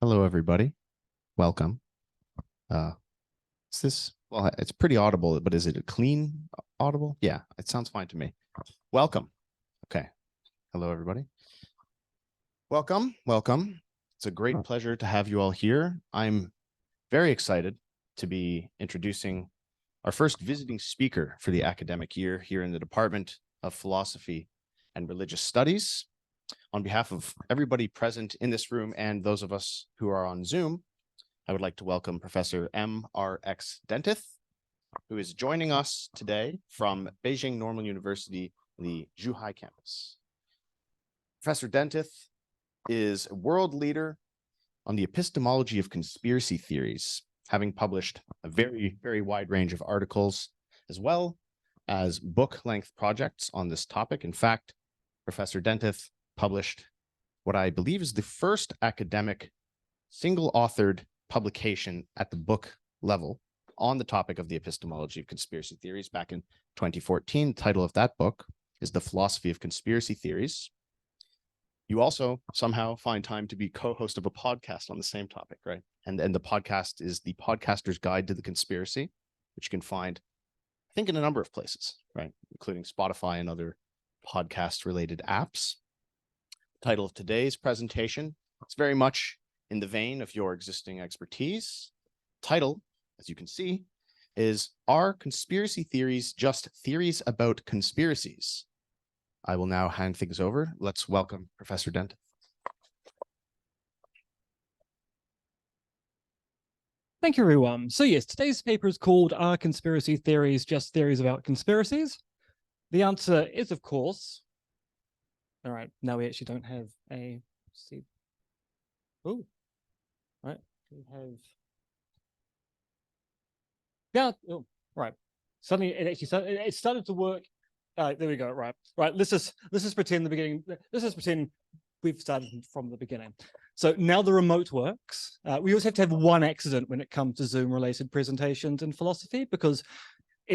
Hello, everybody. Welcome. Is this, well, it's pretty audible, but is it a clean audible? Yeah, it sounds fine to me. Welcome. Okay. Hello, everybody. Welcome. Welcome. It's a great pleasure to have you all here. I'm very excited to be introducing our first visiting speaker for the academic year here in the Department of Philosophy and Religious Studies. On behalf of everybody present in this room and those of us who are on Zoom, I would like to welcome Professor M.R.X. Dentith, who is joining us today from Beijing Normal University, the Zhuhai campus. Professor Dentith is a world leader on the epistemology of conspiracy theories, having published a very, very wide range of articles, as well as book-length projects on this topic. In fact, Professor Dentith published what I believe is the first academic single-authored publication at the book level on the topic of the epistemology of conspiracy theories back in 2014. The title of that book is The Philosophy of Conspiracy Theories. You also somehow find time to be co-host of a podcast on the same topic, right? And the podcast is The Podcaster's Guide to the Conspiracy, which you can find, I think, in a number of places, right? Including Spotify and other podcast-related apps. The title of today's presentation, it's very much in the vein of your existing expertise. Title, as you can see, is Are Conspiracy Theories Just Theories About Conspiracies? I will now hand things over. Let's welcome Professor Dentith. Thank you, everyone. So yes, today's paper is called Are Conspiracy Theories Just Theories About Conspiracies? The answer is, of course, all right, now we actually don't have a, see, oh, right, we have, yeah, oh, right. Suddenly it actually started, it started to work. There we go, right. Let's just pretend the beginning, let's just pretend we've started from the beginning. So now the remote works. We always have to have one accident when it comes to Zoom-related presentations in philosophy, because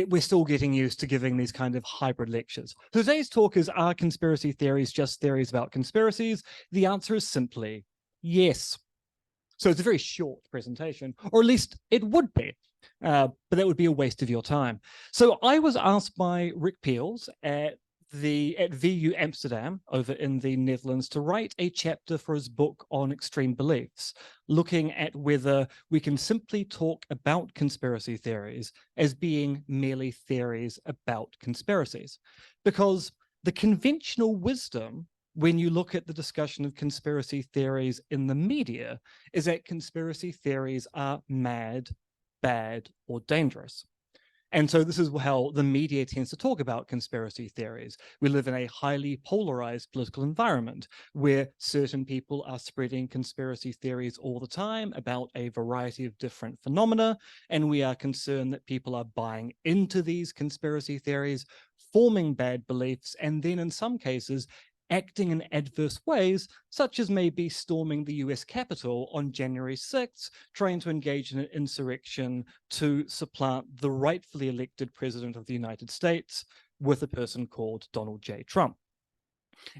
we're still getting used to giving these kind of hybrid lectures. So today's talk is, are conspiracy theories just theories about conspiracies? The answer is simply yes. So it's a very short presentation, or at least it would be, but that would be a waste of your time. So I was asked by Rick Peels at VU Amsterdam over in the Netherlands to write a chapter for his book on extreme beliefs, looking at whether we can simply talk about conspiracy theories as being merely theories about conspiracies. Because the conventional wisdom when you look at the discussion of conspiracy theories in the media is that conspiracy theories are mad, bad, or dangerous. And so this is how the media tends to talk about conspiracy theories. We live in a highly polarized political environment where certain people are spreading conspiracy theories all the time about a variety of different phenomena, and we are concerned that people are buying into these conspiracy theories, forming bad beliefs, and then in some cases, acting in adverse ways, such as maybe storming the US Capitol on January 6th, trying to engage in an insurrection to supplant the rightfully elected president of the United States with a person called Donald J. Trump.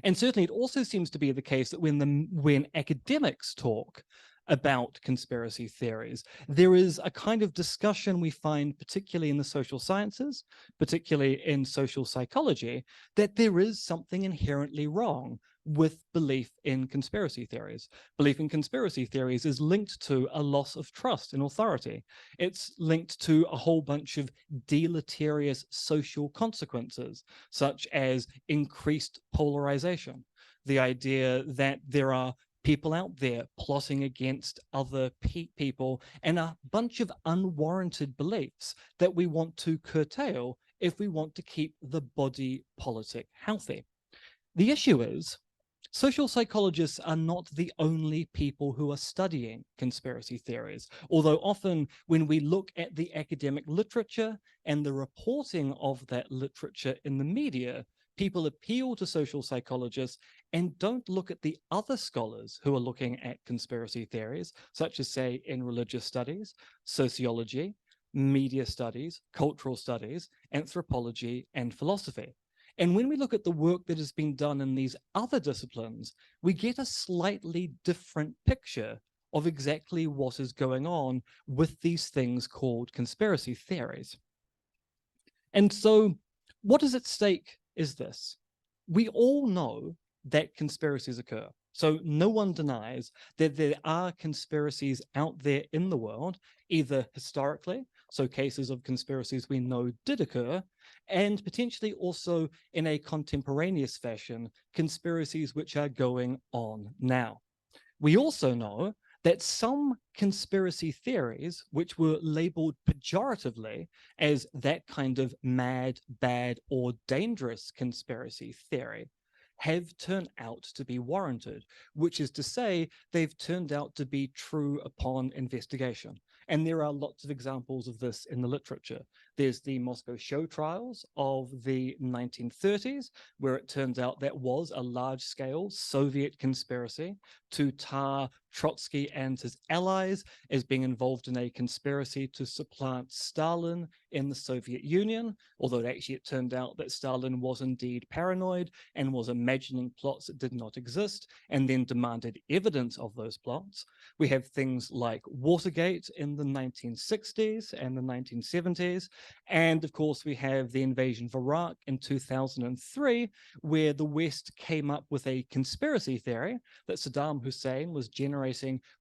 And certainly it also seems to be the case that when academics talk about conspiracy theories, there is a kind of discussion we find, particularly in the social sciences, particularly in social psychology, that there is something inherently wrong with belief in conspiracy theories. Belief in conspiracy theories is linked to a loss of trust in authority. It's linked to a whole bunch of deleterious social consequences, such as increased polarization. The idea that there are people out there plotting against other people, and a bunch of unwarranted beliefs that we want to curtail if we want to keep the body politic healthy. The issue is, social psychologists are not the only people who are studying conspiracy theories, although often when we look at the academic literature and the reporting of that literature in the media, people appeal to social psychologists and don't look at the other scholars who are looking at conspiracy theories, such as, say, in religious studies, sociology, media studies, cultural studies, anthropology, and philosophy. And when we look at the work that has been done in these other disciplines, we get a slightly different picture of exactly what is going on with these things called conspiracy theories. And so what is at stake is this. We all know that conspiracies occur. So no one denies that there are conspiracies out there in the world, either historically, so cases of conspiracies we know did occur, and potentially also in a contemporaneous fashion, conspiracies which are going on now. We also know that some conspiracy theories, which were labeled pejoratively as that kind of mad, bad, or dangerous conspiracy theory, have turned out to be warranted, which is to say they've turned out to be true upon investigation. And there are lots of examples of this in the literature. There's the Moscow show trials of the 1930s, where it turns out that was a large-scale Soviet conspiracy to tar Trotsky and his allies as being involved in a conspiracy to supplant Stalin in the Soviet Union, although actually it turned out that Stalin was indeed paranoid and was imagining plots that did not exist, and then demanded evidence of those plots. We have things like Watergate in the 1960s and the 1970s, and of course we have the invasion of Iraq in 2003, where the West came up with a conspiracy theory that Saddam Hussein was generating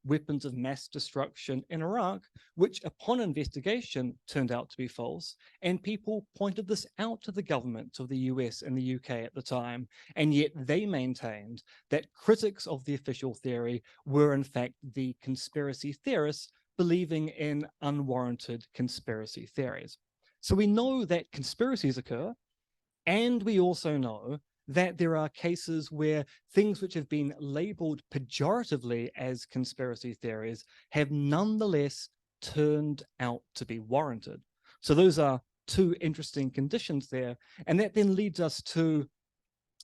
weapons of mass destruction in Iraq, which upon investigation turned out to be false, and people pointed this out to the governments of the US and the UK at the time, and yet they maintained that critics of the official theory were in fact the conspiracy theorists believing in unwarranted conspiracy theories. So we know that conspiracies occur, and we also know that there are cases where things which have been labeled pejoratively as conspiracy theories have nonetheless turned out to be warranted. So those are two interesting conditions there. And that then leads us to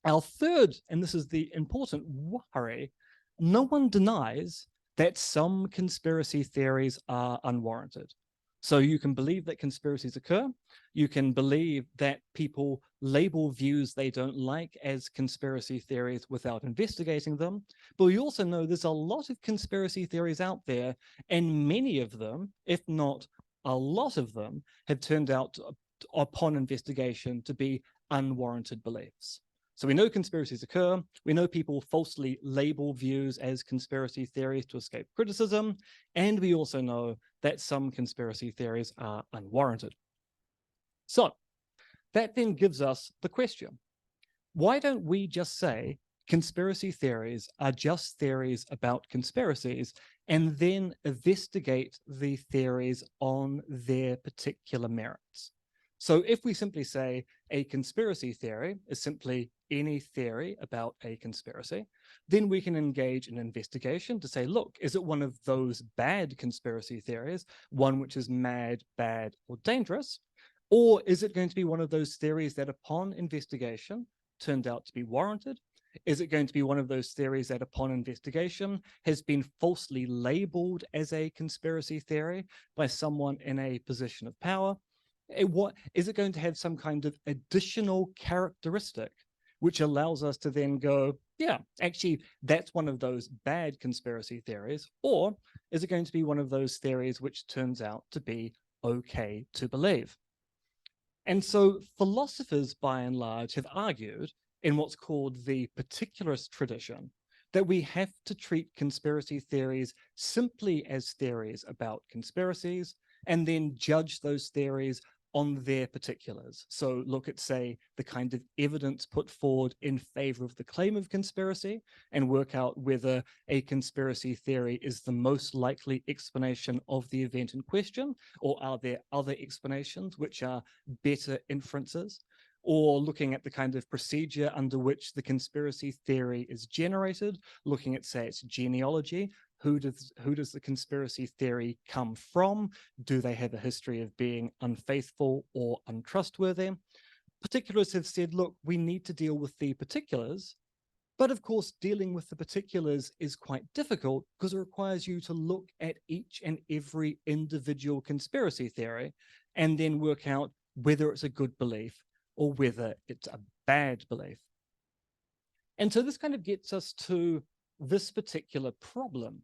our third, and this is the important worry. No one denies that some conspiracy theories are unwarranted. So you can believe that conspiracies occur. You can believe that people label views they don't like as conspiracy theories without investigating them. But we also know there's a lot of conspiracy theories out there, and many of them, if not a lot of them, have turned out upon investigation to be unwarranted beliefs. So we know conspiracies occur. We know people falsely label views as conspiracy theories to escape criticism. And we also know that some conspiracy theories are unwarranted. So that then gives us the question. Why don't we just say conspiracy theories are just theories about conspiracies and then investigate the theories on their particular merits? So if we simply say a conspiracy theory is simply any theory about a conspiracy, then we can engage in an investigation to say, look, is it one of those bad conspiracy theories, one which is mad, bad, or dangerous? Or is it going to be one of those theories that upon investigation turned out to be warranted? Is it going to be one of those theories that upon investigation has been falsely labeled as a conspiracy theory by someone in a position of power? What is it going to have some kind of additional characteristic which allows us to then go, yeah, actually, that's one of those bad conspiracy theories? Or is it going to be one of those theories which turns out to be okay to believe? And so philosophers, by and large, have argued in what's called the particularist tradition that we have to treat conspiracy theories simply as theories about conspiracies and then judge those theories on their particulars. So look at, say, the kind of evidence put forward in favor of the claim of conspiracy and work out whether a conspiracy theory is the most likely explanation of the event in question, or are there other explanations which are better inferences? Or looking at the kind of procedure under which the conspiracy theory is generated, looking at, say, its genealogy. Who does the conspiracy theory come from? Do they have a history of being unfaithful or untrustworthy? Particularists have said, look, we need to deal with the particulars, but of course, dealing with the particulars is quite difficult because it requires you to look at each and every individual conspiracy theory and then work out whether it's a good belief or whether it's a bad belief. And so this kind of gets us to this particular problem.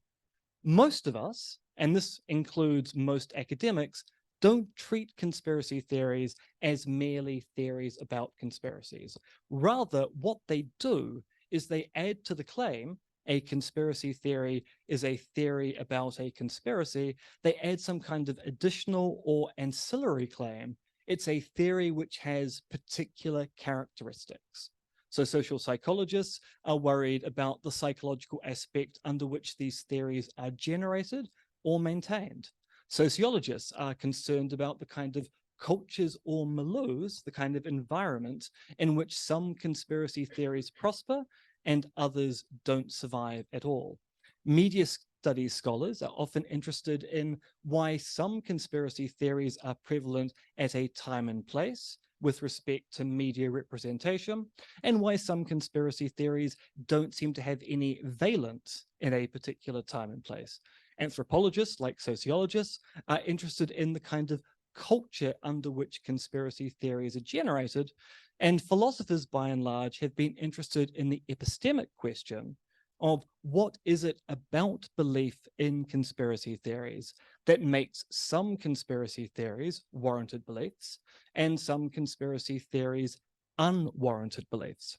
Most of us, and this includes most academics, don't treat conspiracy theories as merely theories about conspiracies. Rather, what they do is they add to the claim a conspiracy theory is a theory about a conspiracy. They add some kind of additional or ancillary claim. It's a theory which has particular characteristics. So social psychologists are worried about the psychological aspect under which these theories are generated or maintained. Sociologists are concerned about the kind of cultures or milieus, the kind of environment in which some conspiracy theories prosper and others don't survive at all. Media studies scholars are often interested in why some conspiracy theories are prevalent at a time and place with respect to media representation, and why some conspiracy theories don't seem to have any valence in a particular time and place. Anthropologists, like sociologists, are interested in the kind of culture under which conspiracy theories are generated, and philosophers, by and large, have been interested in the epistemic question of what is it about belief in conspiracy theories that makes some conspiracy theories warranted beliefs and some conspiracy theories unwarranted beliefs.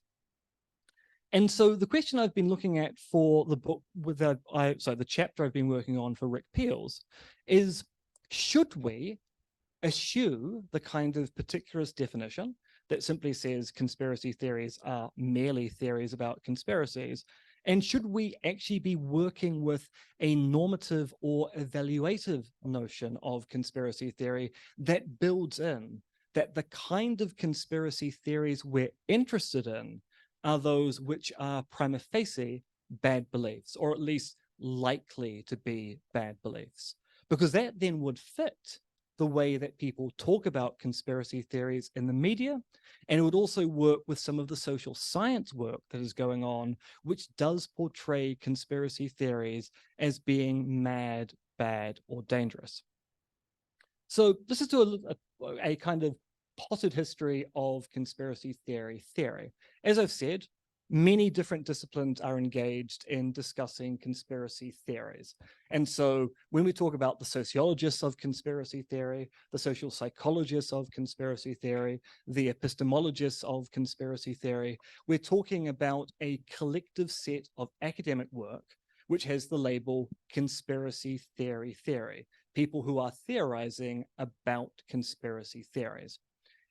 And so the question I've been looking at for the book with the chapter I've been working on for Rick Peels is, should we eschew the kind of particularist definition that simply says conspiracy theories are merely theories about conspiracies? And should we actually be working with a normative or evaluative notion of conspiracy theory that builds in that the kind of conspiracy theories we're interested in are those which are prima facie bad beliefs, or at least likely to be bad beliefs? Because that then would fit the way that people talk about conspiracy theories in the media, and it would also work with some of the social science work that is going on, which does portray conspiracy theories as being mad, bad, or dangerous. So this is a kind of potted history of conspiracy theory. As I've said, many different disciplines are engaged in discussing conspiracy theories. And so when we talk about the sociologists of conspiracy theory, the social psychologists of conspiracy theory, the epistemologists of conspiracy theory, we're talking about a collective set of academic work which has the label conspiracy theory, people who are theorizing about conspiracy theories.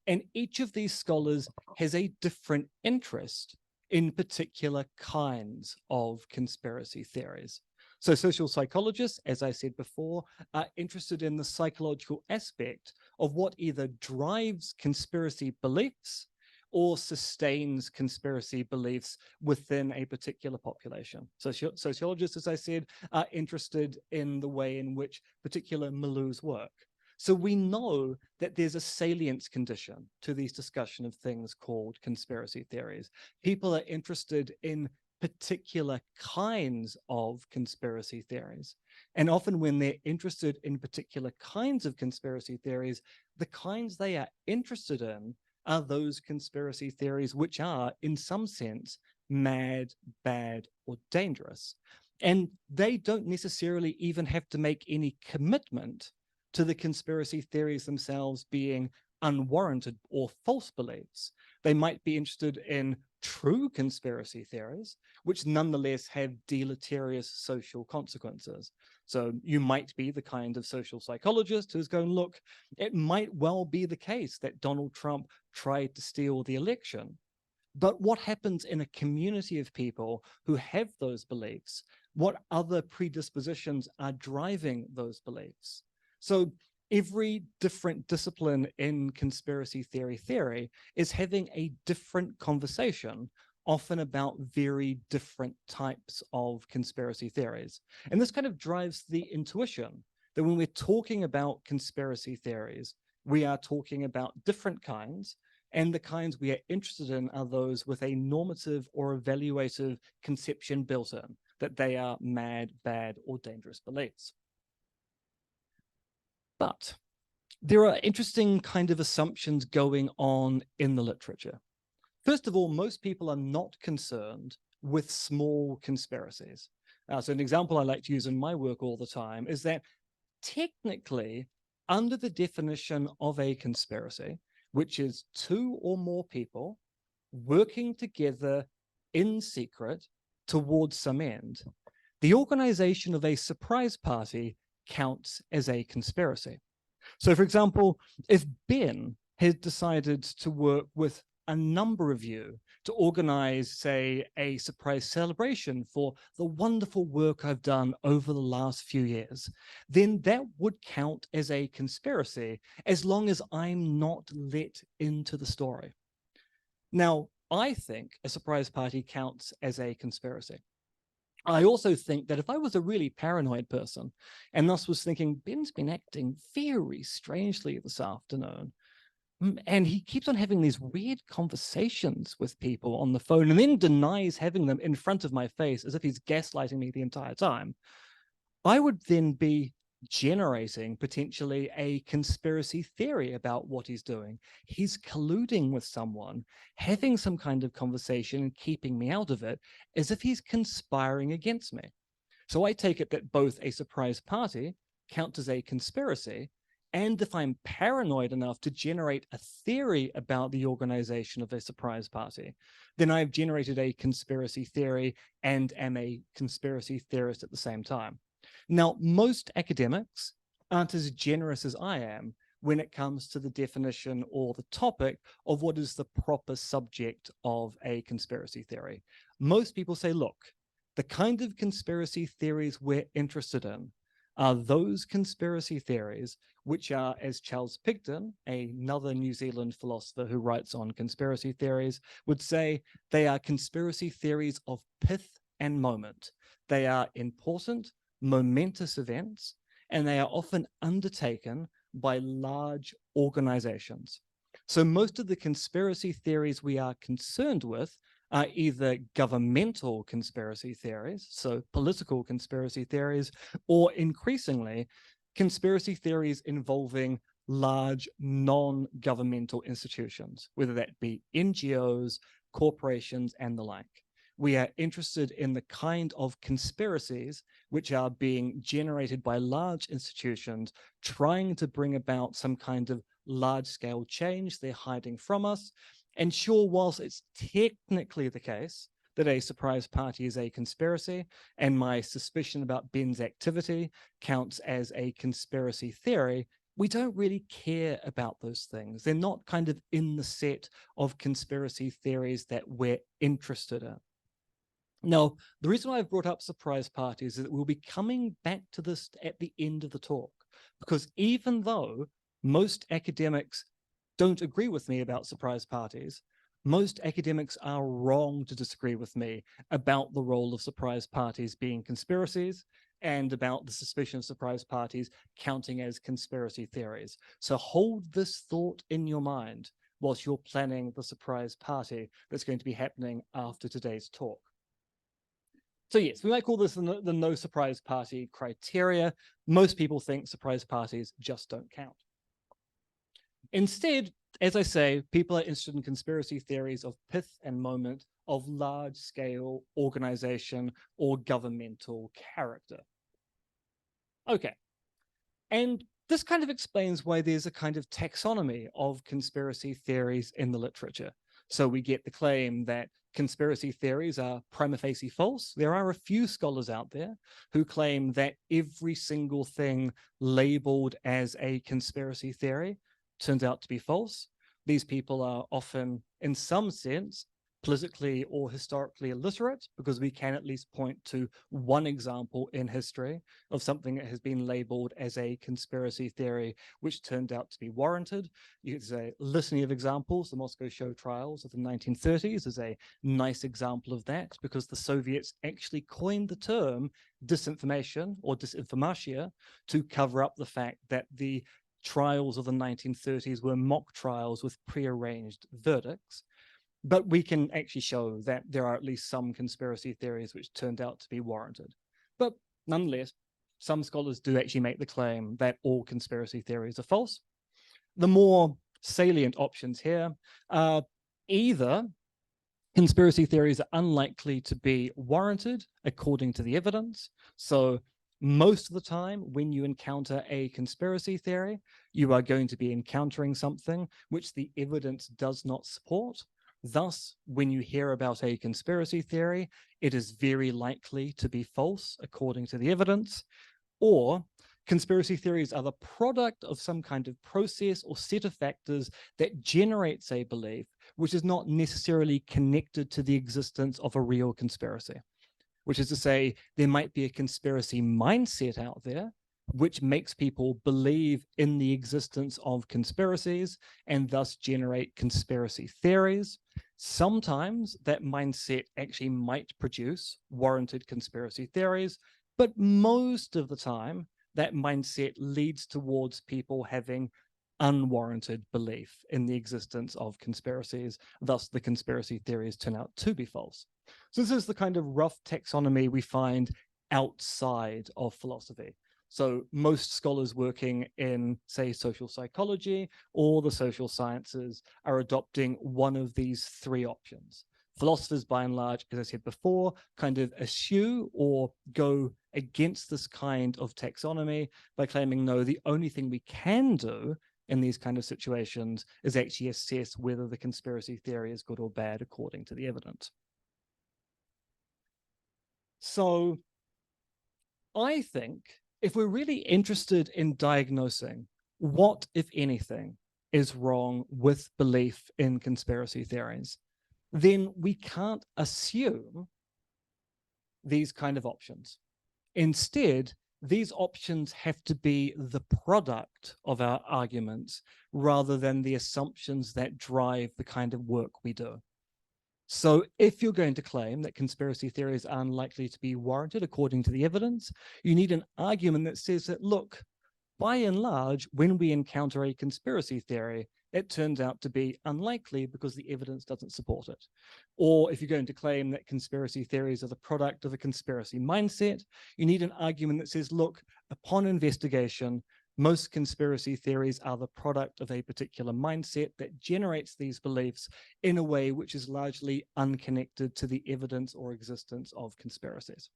And each of these scholars has a different interest in particular kinds of conspiracy theories. So social psychologists, as I said before, are interested in the psychological aspect of what either drives conspiracy beliefs or sustains conspiracy beliefs within a particular population. So sociologists, as I said, are interested in the way in which particular milieus work. So we know that there's a salience condition to these discussion of things called conspiracy theories. People are interested in particular kinds of conspiracy theories. And often when they're interested in particular kinds of conspiracy theories, the kinds they are interested in are those conspiracy theories which are, in some sense, mad, bad, or dangerous. And they don't necessarily even have to make any commitment to the conspiracy theories themselves being unwarranted or false beliefs. They might be interested in true conspiracy theories, which nonetheless have deleterious social consequences. So you might be the kind of social psychologist who's going, look, it might well be the case that Donald Trump tried to steal the election. But what happens in a community of people who have those beliefs? What other predispositions are driving those beliefs? So every different discipline in conspiracy theory is having a different conversation, often about very different types of conspiracy theories. And this kind of drives the intuition that when we're talking about conspiracy theories, we are talking about different kinds, and the kinds we are interested in are those with a normative or evaluative conception built in, that they are mad, bad, or dangerous beliefs. But there are interesting kind of assumptions going on in the literature. First of all, most people are not concerned with small conspiracies. So an example I like to use in my work all the time is that technically, under the definition of a conspiracy, which is two or more people working together in secret towards some end, the organization of a surprise party counts as a conspiracy. So, for example, if Ben had decided to work with a number of you to organize, say, a surprise celebration for the wonderful work I've done over the last few years, then that would count as a conspiracy as long as I'm not let into the story. Now, I think a surprise party counts as a conspiracy. I also think that if I was a really paranoid person and thus was thinking, Ben's been acting very strangely this afternoon, and he keeps on having these weird conversations with people on the phone and then denies having them in front of my face as if he's gaslighting me the entire time, I would then be generating potentially a conspiracy theory about what he's doing. He's colluding with someone, having some kind of conversation and keeping me out of it as if he's conspiring against me. So I take it that both a surprise party counts as a conspiracy, and if I'm paranoid enough to generate a theory about the organization of a surprise party, then I've generated a conspiracy theory and am a conspiracy theorist at the same time. Now, most academics aren't as generous as I am when it comes to the definition or the topic of what is the proper subject of a conspiracy theory. Most people say, look, the kind of conspiracy theories we're interested in are those conspiracy theories which are, as Charles Pigden, another New Zealand philosopher who writes on conspiracy theories, would say, they are conspiracy theories of pith and moment. They are important, momentous events, and they are often undertaken by large organizations. So most of the conspiracy theories we are concerned with are either governmental conspiracy theories, so political conspiracy theories, or increasingly conspiracy theories involving large non-governmental institutions, whether that be NGOs, corporations, and the like. We are interested in the kind of conspiracies which are being generated by large institutions trying to bring about some kind of large-scale change they're hiding from us. And sure, whilst it's technically the case that a surprise party is a conspiracy, and my suspicion about Ben's activity counts as a conspiracy theory, we don't really care about those things. They're not kind of in the set of conspiracy theories that we're interested in. Now, the reason why I've brought up surprise parties is that we'll be coming back to this at the end of the talk, because even though most academics don't agree with me about surprise parties, most academics are wrong to disagree with me about the role of surprise parties being conspiracies and about the suspicion of surprise parties counting as conspiracy theories. So hold this thought in your mind whilst you're planning the surprise party that's going to be happening after today's talk. So yes, we might call this the no surprise party criteria. Most people think surprise parties just don't count. Instead, as I say, people are interested in conspiracy theories of pith and moment, of large-scale organization or governmental character. Okay, and this kind of explains why there's a kind of taxonomy of conspiracy theories in the literature. So we get the claim that conspiracy theories are prima facie false. There are a few scholars out there who claim that every single thing labeled as a conspiracy theory turns out to be false. These people are often, in some sense, politically or historically illiterate, because we can at least point to one example in history of something that has been labeled as a conspiracy theory, which turned out to be warranted. There's a litany of examples. The Moscow show trials of the 1930s is a nice example of that, because the Soviets actually coined the term disinformation or disinformatia to cover up the fact that the trials of the 1930s were mock trials with prearranged verdicts. But we can actually show that there are at least some conspiracy theories which turned out to be warranted. But nonetheless, some scholars do actually make the claim that all conspiracy theories are false. The more salient options here are either conspiracy theories are unlikely to be warranted according to the evidence. So most of the time when you encounter a conspiracy theory, you are going to be encountering something which the evidence does not support. Thus, when you hear about a conspiracy theory, it is very likely to be false according to the evidence. Or conspiracy theories are the product of some kind of process or set of factors that generates a belief, which is not necessarily connected to the existence of a real conspiracy. Which is to say, there might be a conspiracy mindset out there, which makes people believe in the existence of conspiracies and thus generate conspiracy theories. Sometimes that mindset actually might produce warranted conspiracy theories, but most of the time, that mindset leads towards people having unwarranted belief in the existence of conspiracies. Thus, the conspiracy theories turn out to be false. So this is the kind of rough taxonomy we find outside of philosophy. So most scholars working in, say, social psychology or the social sciences are adopting one of these three options. Philosophers, by and large, as I said before, kind of eschew or go against this kind of taxonomy by claiming, no, the only thing we can do in these kind of situations is actually assess whether the conspiracy theory is good or bad according to the evidence. So I think if we're really interested in diagnosing what, if anything, is wrong with belief in conspiracy theories, then we can't assume these kind of options. Instead, these options have to be the product of our arguments rather than the assumptions that drive the kind of work we do. So if you're going to claim that conspiracy theories are unlikely to be warranted according to the evidence, you need an argument that says that, look, by and large, when we encounter a conspiracy theory, it turns out to be unlikely because the evidence doesn't support it. Or if you're going to claim that conspiracy theories are the product of a conspiracy mindset, you need an argument that says, look, upon investigation, most conspiracy theories are the product of a particular mindset that generates these beliefs in a way which is largely unconnected to the evidence or existence of conspiracies.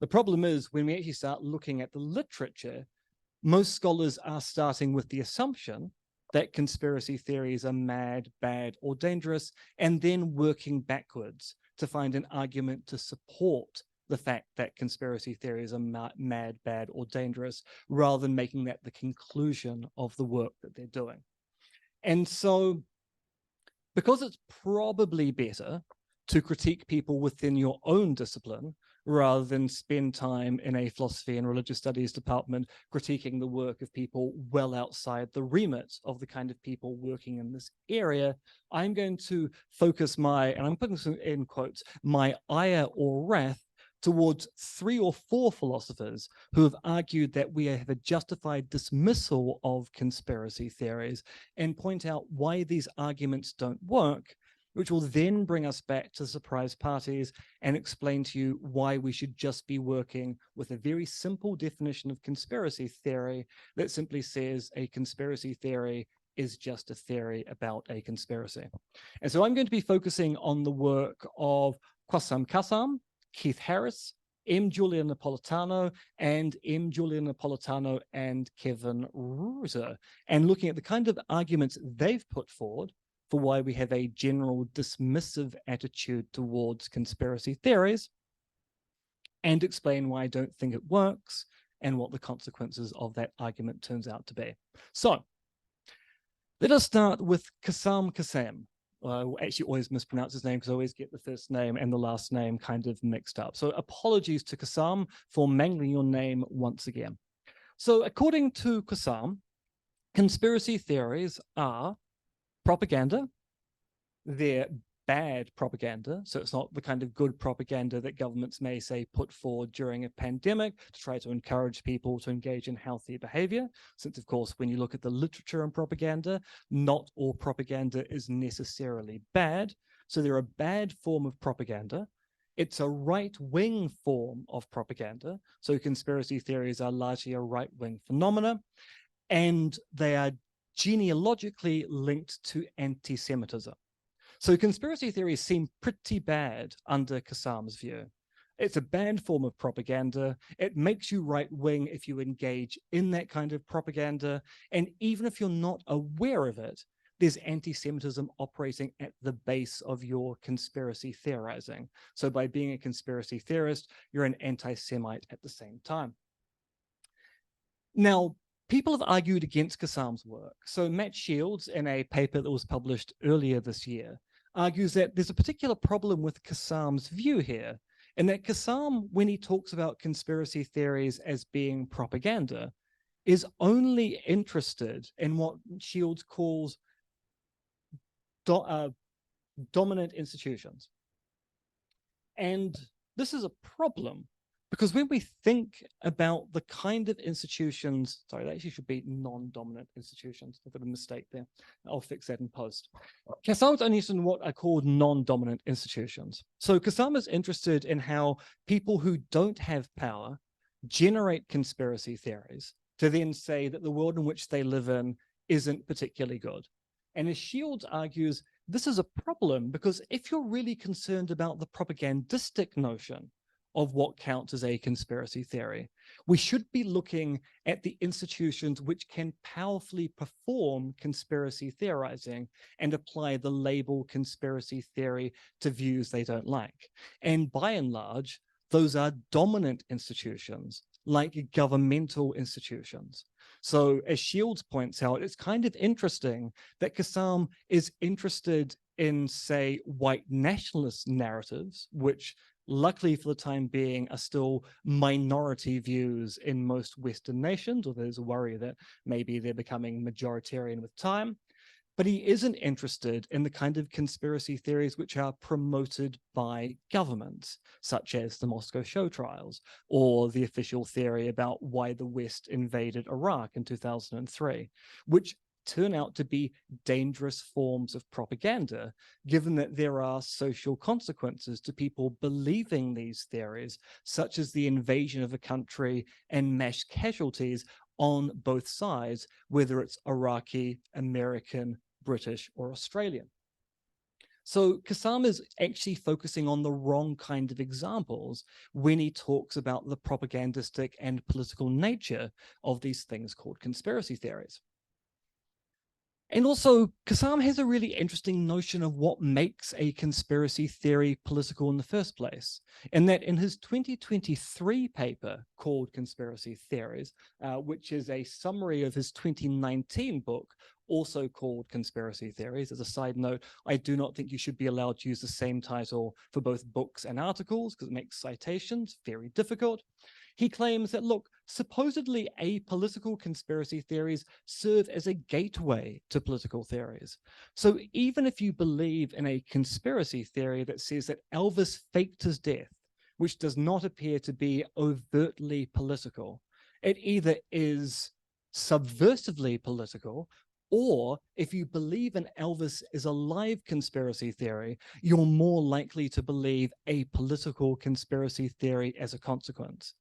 The problem is when we actually start looking at the literature, most scholars are starting with the assumption that conspiracy theories are mad, bad, or dangerous, and then working backwards to find an argument to support the fact that conspiracy theories are mad, bad, or dangerous, rather than making that the conclusion of the work that they're doing. And so, because it's probably better to critique people within your own discipline rather than spend time in a philosophy and religious studies department critiquing the work of people well outside the remit of the kind of people working in this area, I'm going to focus my, and I'm putting some in quotes, my ire or wrath towards 3 or 4 philosophers who have argued that we have a justified dismissal of conspiracy theories and point out why these arguments don't work, which will then bring us back to surprise parties and explain to you why we should just be working with a very simple definition of conspiracy theory that simply says a conspiracy theory is just a theory about a conspiracy. And so I'm going to be focusing on the work of Kwasam Kassam, Keith Harris, M. Julia Napolitano, and M. Julia Napolitano and Kevin Reuter, and looking at the kind of arguments they've put forward for why we have a general dismissive attitude towards conspiracy theories, and explain why I don't think it works and what the consequences of that argument turns out to be. So let us start with Kwasam Kassam. I actually always mispronounce his name because I always get the first name and the last name kind of mixed up. So apologies to Kwasam for mangling your name once again. So according to Kwasam, conspiracy theories are propaganda. They're bad propaganda. So it's not the kind of good propaganda that governments may say put forward during a pandemic to try to encourage people to engage in healthy behavior. Since, of course, when you look at the literature on propaganda, not all propaganda is necessarily bad. So they're a bad form of propaganda. It's a right-wing form of propaganda. So conspiracy theories are largely a right-wing phenomena, and they are genealogically linked to anti-Semitism. So conspiracy theories seem pretty bad under Kassam's view. It's a banned form of propaganda. It makes you right-wing if you engage in that kind of propaganda. And even if you're not aware of it, there's anti-Semitism operating at the base of your conspiracy theorizing. So by being a conspiracy theorist, you're an anti-Semite at the same time. Now, people have argued against Kassam's work. So Matt Shields, in a paper that was published earlier this year, argues that there's a particular problem with Kassam's view here, and that Kassam, when he talks about conspiracy theories as being propaganda, is only interested in what Shields calls dominant institutions. And this is a problem because when we think about the kind of institutions, sorry, that actually should be non-dominant institutions. I've got a mistake there. I'll fix that in post. Kassam's only interested in what are called non-dominant institutions. So Kassam is interested in how people who don't have power generate conspiracy theories to then say that the world in which they live in isn't particularly good. And as Shields argues, this is a problem because if you're really concerned about the propagandistic notion of what counts as a conspiracy theory, we should be looking at the institutions which can powerfully perform conspiracy theorizing and apply the label conspiracy theory to views they don't like. And by and large, those are dominant institutions like governmental institutions. So as Shields points out, it's kind of interesting that Kassam is interested in, say, white nationalist narratives, which luckily for the time being are still minority views in most Western nations, or there's a worry that maybe they're becoming majoritarian with time. But he isn't interested in the kind of conspiracy theories which are promoted by governments, such as the Moscow show trials, or the official theory about why the West invaded Iraq in 2003, which turn out to be dangerous forms of propaganda, given that there are social consequences to people believing these theories, such as the invasion of a country and mass casualties on both sides, whether it's Iraqi, American, British, or Australian. So Kassam is actually focusing on the wrong kind of examples when he talks about the propagandistic and political nature of these things called conspiracy theories. And also, Kassam has a really interesting notion of what makes a conspiracy theory political in the first place, and that in his 2023 paper called Conspiracy Theories, which is a summary of his 2019 book, also called Conspiracy Theories. As a side note, I do not think you should be allowed to use the same title for both books and articles because it makes citations very difficult. He claims that, look, supposedly apolitical conspiracy theories serve as a gateway to political theories. So even if you believe in a conspiracy theory that says that Elvis faked his death, which does not appear to be overtly political, it either is subversively political, or if you believe an Elvis is a live conspiracy theory, you're more likely to believe a political conspiracy theory as a consequence.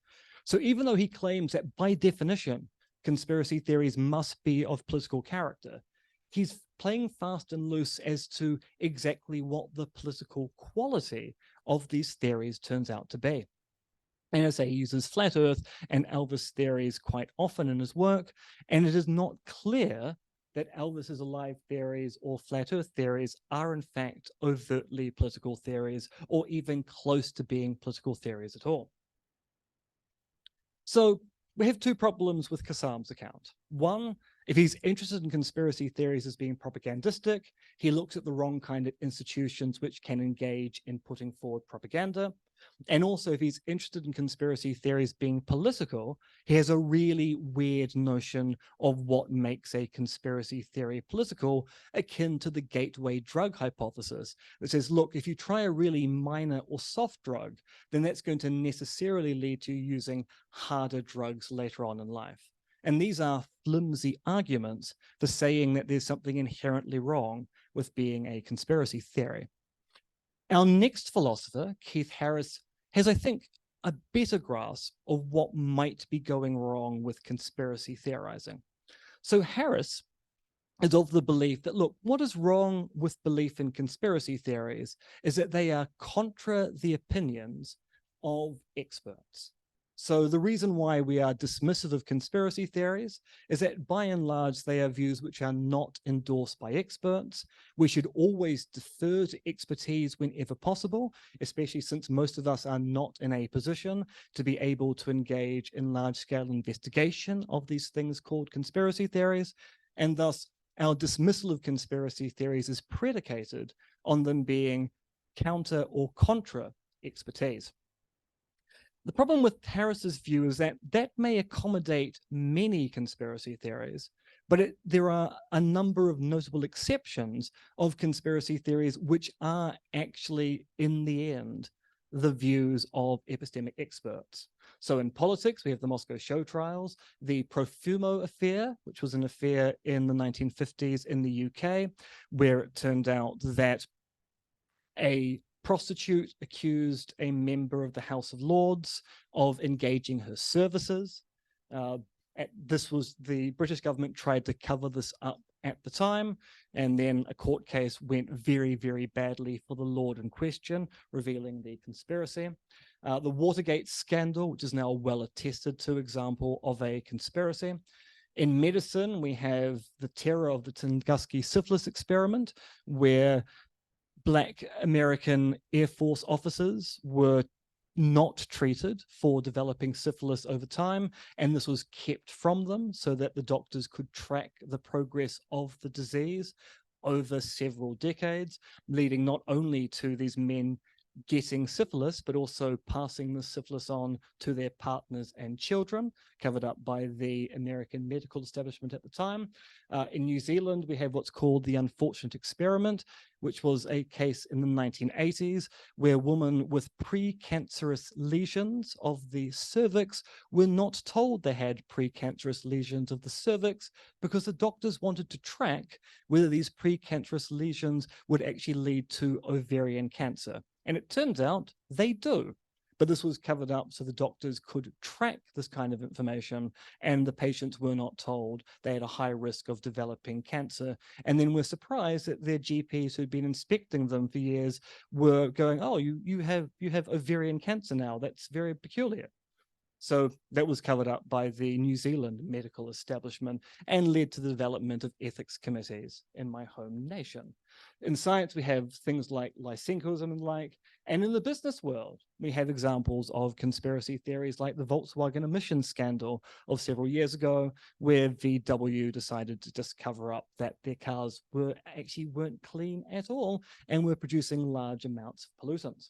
So even though he claims that by definition, conspiracy theories must be of political character, he's playing fast and loose as to exactly what the political quality of these theories turns out to be. And as I say, he uses flat Earth and Elvis theories quite often in his work, and it is not clear that Elvis is alive theories or flat Earth theories are in fact overtly political theories or even close to being political theories at all. So we have two problems with Kassam's account. One, if he's interested in conspiracy theories as being propagandistic, he looks at the wrong kind of institutions which can engage in putting forward propaganda. And also, if he's interested in conspiracy theories being political, he has a really weird notion of what makes a conspiracy theory political, akin to the gateway drug hypothesis that says, look, if you try a really minor or soft drug, then that's going to necessarily lead to using harder drugs later on in life. And these are flimsy arguments for saying that there's something inherently wrong with being a conspiracy theory. Our next philosopher, Keith Harris, has, I think, a better grasp of what might be going wrong with conspiracy theorizing. So Harris is of the belief that, look, what is wrong with belief in conspiracy theories is that they are contra the opinions of experts. So the reason why we are dismissive of conspiracy theories is that by and large, they are views which are not endorsed by experts. We should always defer to expertise whenever possible, especially since most of us are not in a position to be able to engage in large-scale investigation of these things called conspiracy theories. And thus, our dismissal of conspiracy theories is predicated on them being counter or contra expertise. The problem with Harris's view is that that may accommodate many conspiracy theories, but there are a number of notable exceptions of conspiracy theories which are actually, in the end, the views of epistemic experts. So in politics, we have the Moscow show trials, the Profumo affair, which was an affair in the 1950s in the UK, where it turned out that a prostitute accused a member of the House of Lords of engaging her services. The British government tried to cover this up at the time, and then a court case went very, very badly for the Lord in question, revealing the conspiracy. The Watergate scandal, which is now a well-attested to example of a conspiracy. In medicine, we have the terror of the Tunguski syphilis experiment, where Black American Air Force officers were not treated for developing syphilis over time, and this was kept from them so that the doctors could track the progress of the disease over several decades, leading not only to these men getting syphilis, but also passing the syphilis on to their partners and children, covered up by the American medical establishment at the time. In New Zealand, we have what's called the unfortunate experiment, which was a case in the 1980s where women with precancerous lesions of the cervix were not told they had precancerous lesions of the cervix because the doctors wanted to track whether these precancerous lesions would actually lead to ovarian cancer. And it turns out they do. But this was covered up so the doctors could track this kind of information, and the patients were not told they had a high risk of developing cancer. And then were surprised that their GPs who'd been inspecting them for years were going, oh, you have ovarian cancer now. That's very peculiar. So that was covered up by the New Zealand medical establishment and led to the development of ethics committees in my home nation. In science, we have things like Lysenkoism and like, and in the business world, we have examples of conspiracy theories like the Volkswagen emissions scandal of several years ago, where VW decided to just cover up that their cars weren't clean at all and were producing large amounts of pollutants.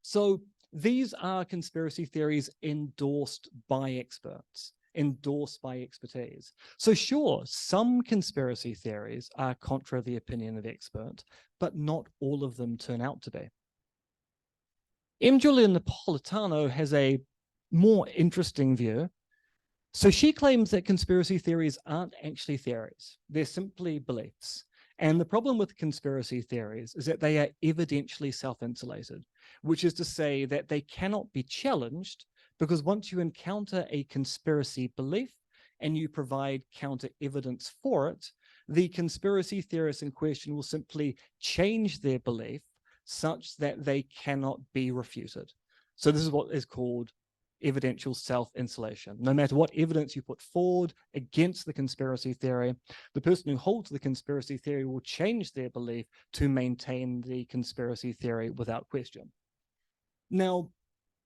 So these are conspiracy theories endorsed by experts, endorsed by expertise. So sure, some conspiracy theories are contra the opinion of expert, but not all of them turn out to be. M. Julia Napolitano has a more interesting view. So she claims that conspiracy theories aren't actually theories. They're simply beliefs. And the problem with conspiracy theories is that they are evidentially self-insulated, which is to say that they cannot be challenged because once you encounter a conspiracy belief and you provide counter evidence for it, the conspiracy theorists in question will simply change their belief such that they cannot be refuted. So this is what is called evidential self-insulation. No matter what evidence you put forward against the conspiracy theory, the person who holds the conspiracy theory will change their belief to maintain the conspiracy theory without question. Now,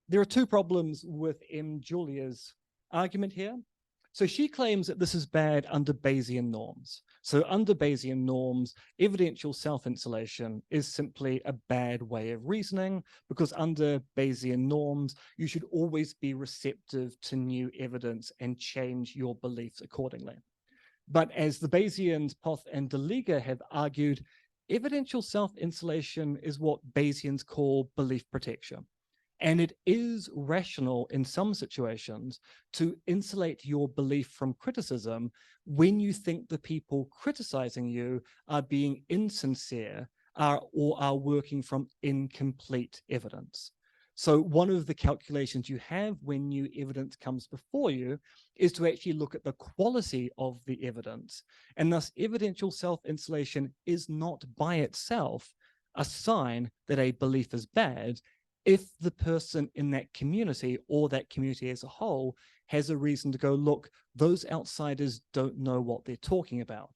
there are two problems with M. Julia's argument here. So she claims that this is bad under Bayesian norms. So under Bayesian norms, evidential self-insulation is simply a bad way of reasoning because under Bayesian norms, you should always be receptive to new evidence and change your beliefs accordingly. But as the Bayesians, Poth and DeLiga have argued, evidential self-insulation is what Bayesians call belief protection. And it is rational in some situations to insulate your belief from criticism when you think the people criticizing you are being insincere or are working from incomplete evidence. So one of the calculations you have when new evidence comes before you is to actually look at the quality of the evidence. And thus evidential self-insulation is not by itself a sign that a belief is bad if the person in that community or that community as a whole has a reason to go, look, those outsiders don't know what they're talking about.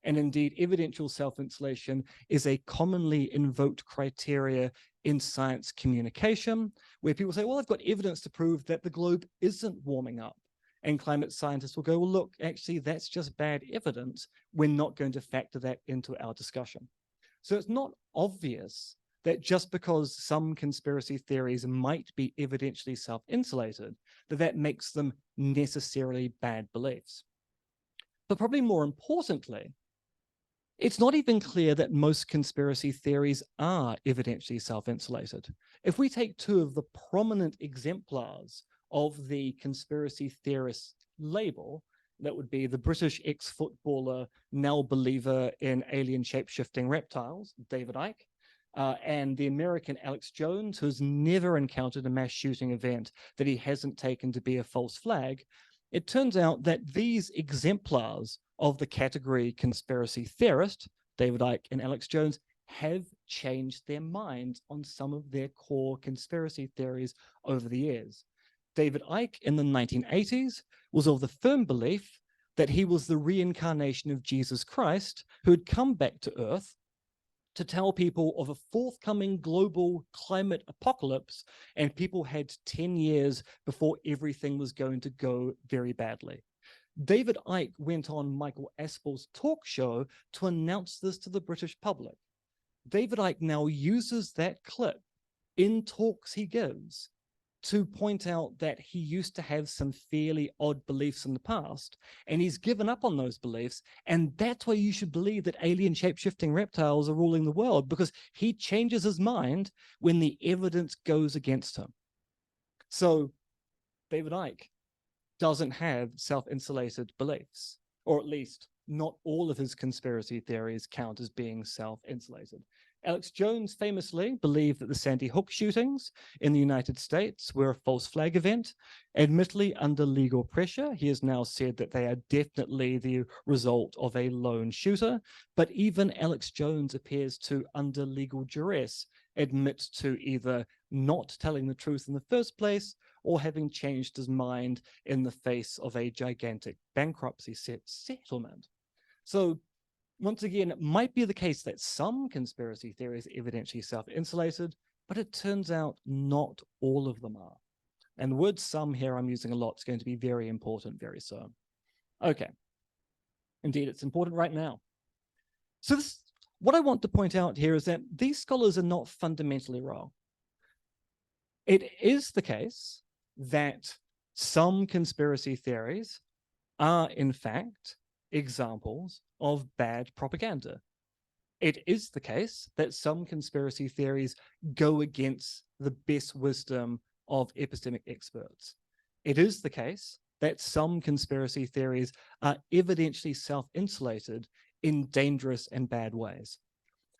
And indeed, evidential self-insulation is a commonly invoked criteria in science communication, where people say, well, I've got evidence to prove that the globe isn't warming up. And climate scientists will go, well, look, actually, that's just bad evidence. We're not going to factor that into our discussion. So it's not obvious that just because some conspiracy theories might be evidentially self-insulated, that makes them necessarily bad beliefs. But probably more importantly, it's not even clear that most conspiracy theories are evidentially self-insulated. If we take two of the prominent exemplars of the conspiracy theorist label, that would be the British ex-footballer, now believer in alien shape-shifting reptiles, David Icke, and the American Alex Jones, who's never encountered a mass shooting event that he hasn't taken to be a false flag. It turns out that these exemplars of the category conspiracy theorist, David Icke and Alex Jones, have changed their minds on some of their core conspiracy theories over the years. David Icke in the 1980s was of the firm belief that he was the reincarnation of Jesus Christ, who had come back to Earth to tell people of a forthcoming global climate apocalypse, and people had 10 years before everything was going to go very badly. David Icke went on Michael Aspel's talk show to announce this to the British public. David Icke now uses that clip in talks he gives to point out that he used to have some fairly odd beliefs in the past, and he's given up on those beliefs, and that's why you should believe that alien shape-shifting reptiles are ruling the world, because he changes his mind when the evidence goes against him. So David Icke doesn't have self-insulated beliefs, or at least not all of his conspiracy theories count as being self-insulated. Alex Jones famously believed that the Sandy Hook shootings in the United States were a false flag event. Admittedly, under legal pressure, he has now said that they are definitely the result of a lone shooter. But even Alex Jones appears to, under legal duress, admit to either not telling the truth in the first place or having changed his mind in the face of a gigantic bankruptcy settlement. So once again, it might be the case that some conspiracy theories are evidently self-insulated, but it turns out not all of them are. And the word some here I'm using a lot is going to be very important very soon. Okay. Indeed, it's important right now. So what I want to point out here is that these scholars are not fundamentally wrong. It is the case that some conspiracy theories are, in fact, examples of bad propaganda. It is the case that some conspiracy theories go against the best wisdom of epistemic experts. It is the case that some conspiracy theories are evidently self-insulated in dangerous and bad ways.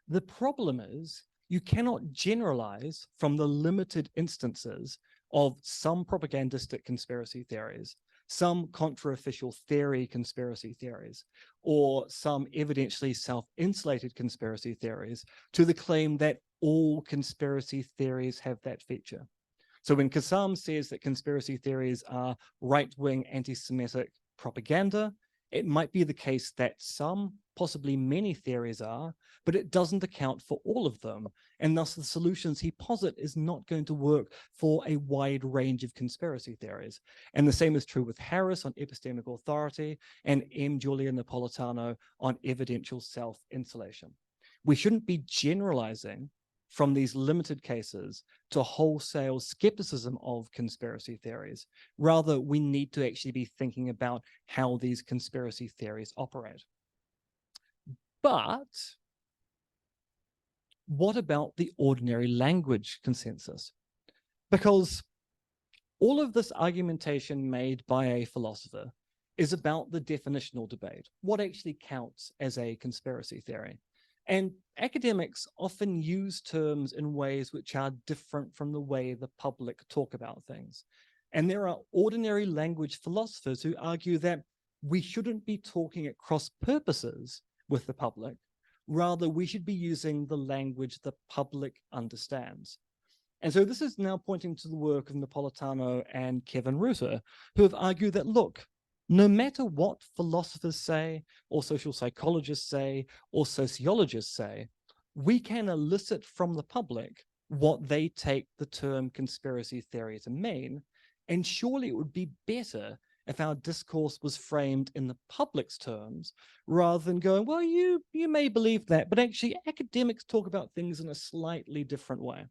The problem is you cannot generalize from the limited instances of some propagandistic conspiracy theories, some contra-official theory conspiracy theories, or some evidently self-insulated conspiracy theories to the claim that all conspiracy theories have that feature. So when Kassam says that conspiracy theories are right-wing anti-Semitic propaganda, it might be the case that some, possibly many theories are, but it doesn't account for all of them. And thus the solutions he posits is not going to work for a wide range of conspiracy theories. And the same is true with Harris on epistemic authority and M. Julia Napolitano on evidential self-insulation. We shouldn't be generalizing from these limited cases to wholesale skepticism of conspiracy theories. Rather, we need to actually be thinking about how these conspiracy theories operate. But what about the ordinary language consensus? Because all of this argumentation made by a philosopher is about the definitional debate. What actually counts as a conspiracy theory? And academics often use terms in ways which are different from the way the public talk about things. And there are ordinary language philosophers who argue that we shouldn't be talking at cross purposes with the public. Rather, we should be using the language the public understands. And so this is now pointing to the work of Napolitano and Kevin Reuter, who have argued that, look, no matter what philosophers say, or social psychologists say, or sociologists say, we can elicit from the public what they take the term conspiracy theory to mean. And surely it would be better if our discourse was framed in the public's terms, rather than going, well, you may believe that, but actually academics talk about things in a slightly different way.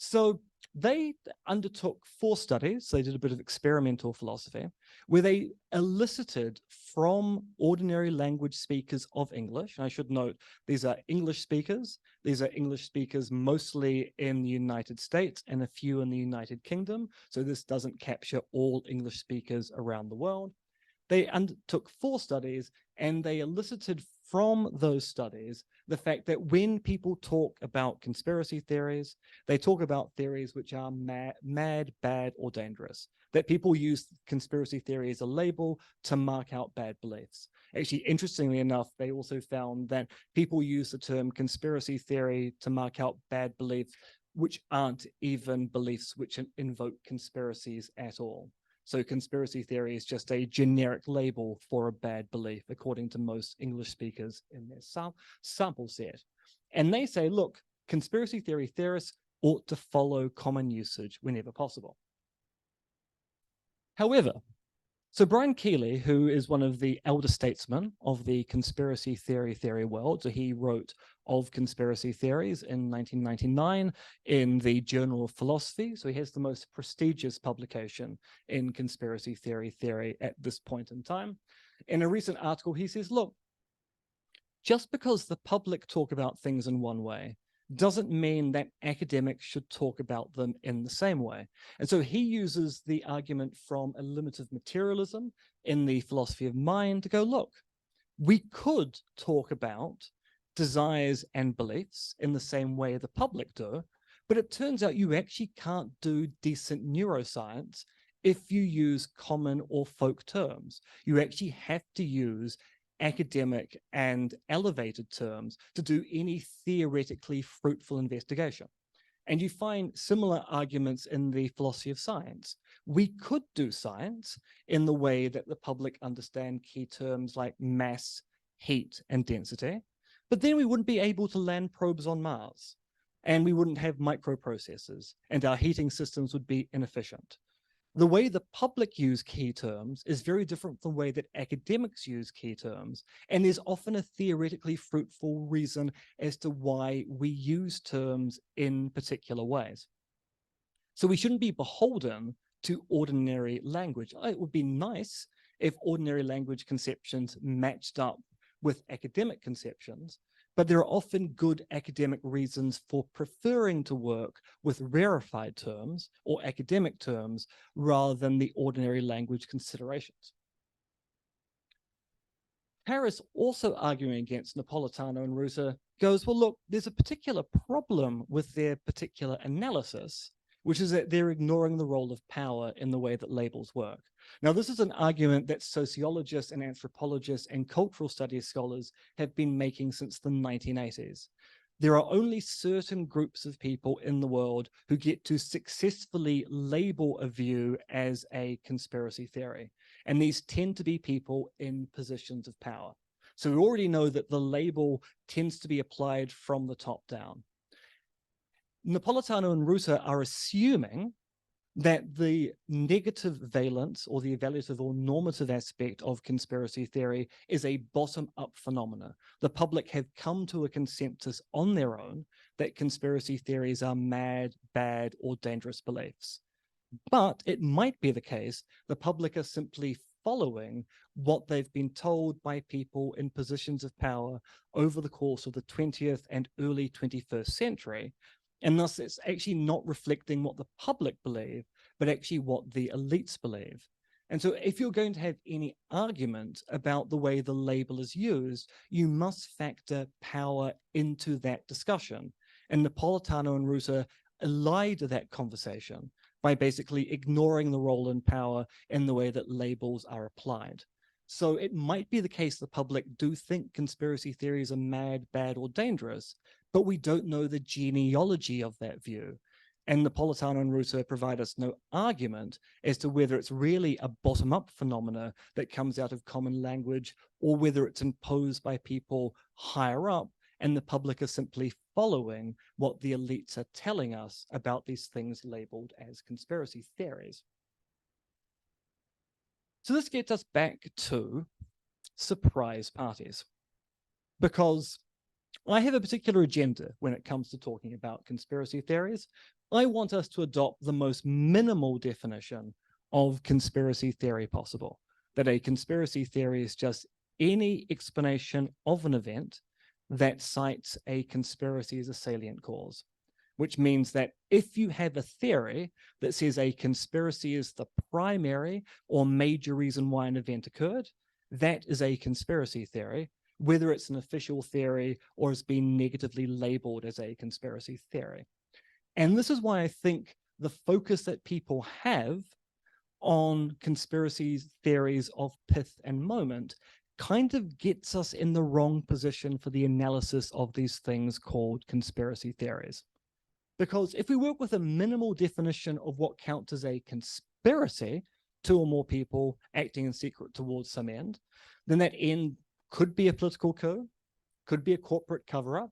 So they undertook 4 studies. They did a bit of experimental philosophy where they elicited from ordinary language speakers of English. And I should note, these are English speakers. These are English speakers mostly in the United States and a few in the United Kingdom. So this doesn't capture all English speakers around the world. They undertook 4 studies, and they elicited from those studies the fact that when people talk about conspiracy theories, they talk about theories which are mad, bad, or dangerous. That people use conspiracy theory as a label to mark out bad beliefs. Actually, interestingly enough, they also found that people use the term conspiracy theory to mark out bad beliefs which aren't even beliefs which invoke conspiracies at all. So conspiracy theory is just a generic label for a bad belief, according to most English speakers in their sample set. And they say, look, conspiracy theory theorists ought to follow common usage whenever possible. However, so Brian Keeley, who is one of the elder statesmen of the conspiracy theory world, so he wrote of conspiracy theories in 1999 in the Journal of Philosophy. So he has the most prestigious publication in conspiracy theory at this point in time. In a recent article, he says, look, just because the public talk about things in one way doesn't mean that academics should talk about them in the same way. And so he uses the argument from a limit of materialism in the philosophy of mind to go, look, we could talk about desires and beliefs in the same way the public do, but it turns out you actually can't do decent neuroscience if you use common or folk terms. You actually have to use academic and elevated terms to do any theoretically fruitful investigation. And you find similar arguments in the philosophy of science. We could do science in the way that the public understand key terms like mass, heat, and density, but then we wouldn't be able to land probes on Mars, and we wouldn't have microprocessors, and our heating systems would be inefficient. The way the public use key terms is very different from the way that academics use key terms, and there's often a theoretically fruitful reason as to why we use terms in particular ways. So we shouldn't be beholden to ordinary language. It would be nice if ordinary language conceptions matched up with academic conceptions, but there are often good academic reasons for preferring to work with rarefied terms or academic terms rather than the ordinary language considerations. Harris, also arguing against Napolitano and Reuter, goes, well, look, there's a particular problem with their particular analysis, which is that they're ignoring the role of power in the way that labels work. Now, this is an argument that sociologists and anthropologists and cultural studies scholars have been making since the 1980s. There are only certain groups of people in the world who get to successfully label a view as a conspiracy theory, and these tend to be people in positions of power. So we already know that the label tends to be applied from the top down. Napolitano and Reuter are assuming that the negative valence or the evaluative or normative aspect of conspiracy theory is a bottom-up phenomena. The public have come to a consensus on their own that conspiracy theories are mad, bad, or dangerous beliefs. But it might be the case the public are simply following what they've been told by people in positions of power over the course of the 20th and early 21st century, and thus it's actually not reflecting what the public believe, but actually what the elites believe. And so if you're going to have any argument about the way the label is used, you must factor power into that discussion. And Napolitano and Russo allied to that conversation by basically ignoring the role and power in the way that labels are applied. So it might be the case the public do think conspiracy theories are mad, bad, or dangerous, but we don't know the genealogy of that view. And Napolitano and Russo provide us no argument as to whether it's really a bottom-up phenomena that comes out of common language or whether it's imposed by people higher up and the public are simply following what the elites are telling us about these things labeled as conspiracy theories. So this gets us back to surprise parties, because I have a particular agenda when it comes to talking about conspiracy theories. I want us to adopt the most minimal definition of conspiracy theory possible, that a conspiracy theory is just any explanation of an event that cites a conspiracy as a salient cause, which means that if you have a theory that says a conspiracy is the primary or major reason why an event occurred, that is a conspiracy theory, whether it's an official theory or has been negatively labeled as a conspiracy theory. And this is why I think the focus that people have on conspiracy theories of pith and moment kind of gets us in the wrong position for the analysis of these things called conspiracy theories. Because if we work with a minimal definition of what counts as a conspiracy, two or more people acting in secret towards some end, then that end could be a political coup, could be a corporate cover-up,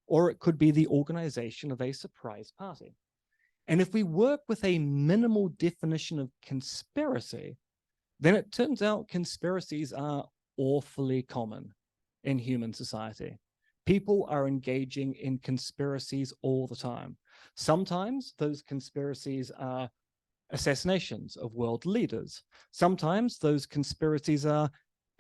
or it could be the organization of a surprise party. And if we work with a minimal definition of conspiracy, then it turns out conspiracies are awfully common in human society. People are engaging in conspiracies all the time. Sometimes those conspiracies are assassinations of world leaders. Sometimes those conspiracies are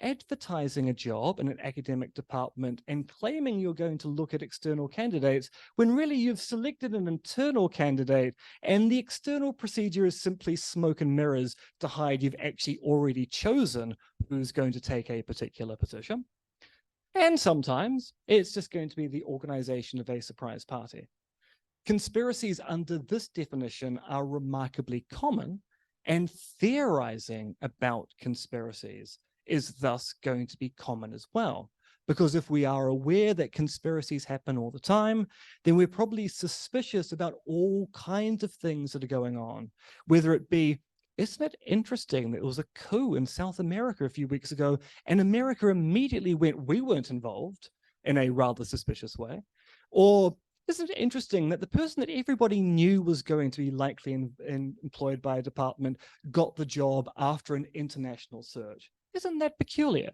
advertising a job in an academic department and claiming you're going to look at external candidates when really you've selected an internal candidate and the external procedure is simply smoke and mirrors to hide you've actually already chosen who's going to take a particular position. And sometimes it's just going to be the organization of a surprise party. Conspiracies under this definition are remarkably common, and theorizing about conspiracies is thus going to be common as well. Because if we are aware that conspiracies happen all the time, then we're probably suspicious about all kinds of things that are going on, whether it be, isn't it interesting that there was a coup in South America a few weeks ago, and America immediately went, we weren't involved, in a rather suspicious way? Or isn't it interesting that the person that everybody knew was going to be likely employed by a department got the job after an international search? Isn't that peculiar?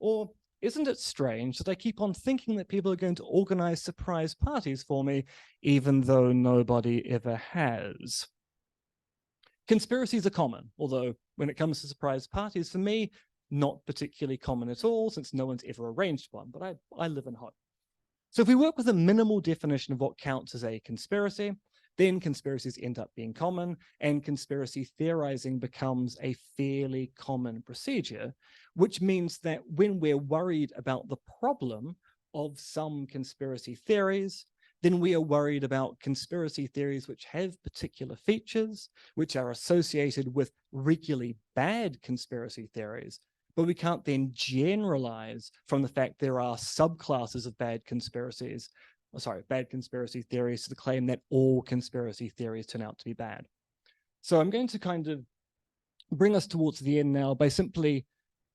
Or isn't it strange that I keep on thinking that people are going to organize surprise parties for me, even though nobody ever has? Conspiracies are common, although when it comes to surprise parties, for me, not particularly common at all, since no one's ever arranged one, but I live in hope. So if we work with a minimal definition of what counts as a conspiracy, then conspiracies end up being common, and conspiracy theorizing becomes a fairly common procedure, which means that when we're worried about the problem of some conspiracy theories, then we are worried about conspiracy theories which have particular features, which are associated with regularly bad conspiracy theories, but we can't then generalize from the fact there are subclasses of bad conspiracy theories to the claim that all conspiracy theories turn out to be bad. So I'm going to kind of bring us towards the end now by simply